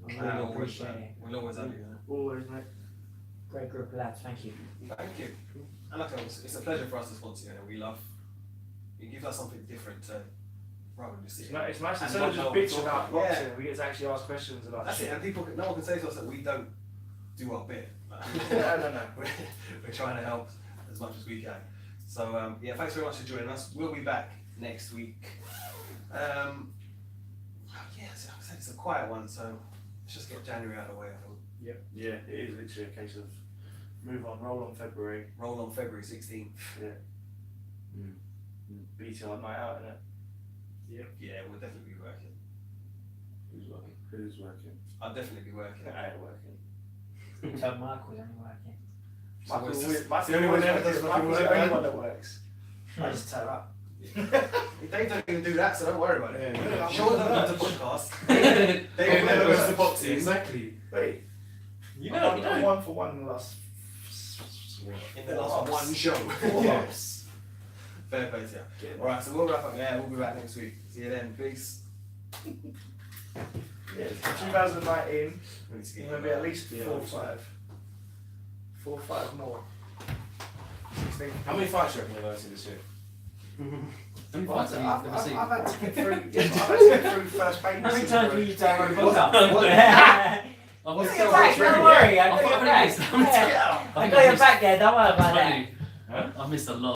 I really Always, appreciate man. it. We'll always have you. Always, mate. Great group of lads. Thank you. Thank you. And like it's a pleasure for us to sponsor you. We love. It gives us something different to rather than just sit. It's nice. And Instead of just what bitching talk about about. boxing, we get to actually ask questions about That's it. shit. And people, no one can say to us that we don't do our bit. No. We're trying to help as much as we can. So yeah, thanks very much for joining us. We'll be back next week. Yeah, as I said, it's a quiet one, so let's just get January out of the way. I think. Yeah, it is literally a case of move on, roll on February, Roll on February 16th. BTR night out, innit? Yeah, we'll definitely be working. Who's working? Who's working? I'll definitely be working. I ain't working. Tell Michael's only working. So Michael's it's the just- the only one that does fucking Michael's the work, only man. one that works. I just turn up. They don't even do that, so don't worry about it. Yeah. Sean doesn't go to podcasts. They never goes to boxing. Exactly. Wait, You I'm on 1 for 1 in the last. In the last one show. 4 months. Fair play to you. Alright, so we'll wrap up. Yeah, we'll be back next week. See you then. Peace. Yeah, 2019, We need to it's get going to be at least 4 or 5. 4 or 5 more. 16. How many fights do you reckon you're going to see this year? How many fights have you I've never seen? had to get through. I've had to get through first base. How many times will you take a What? podcast? I've What's got the Don't worry, don't worry, I I've got your got back. it. Yeah. I I got your back there, don't worry about that. I missed a lot.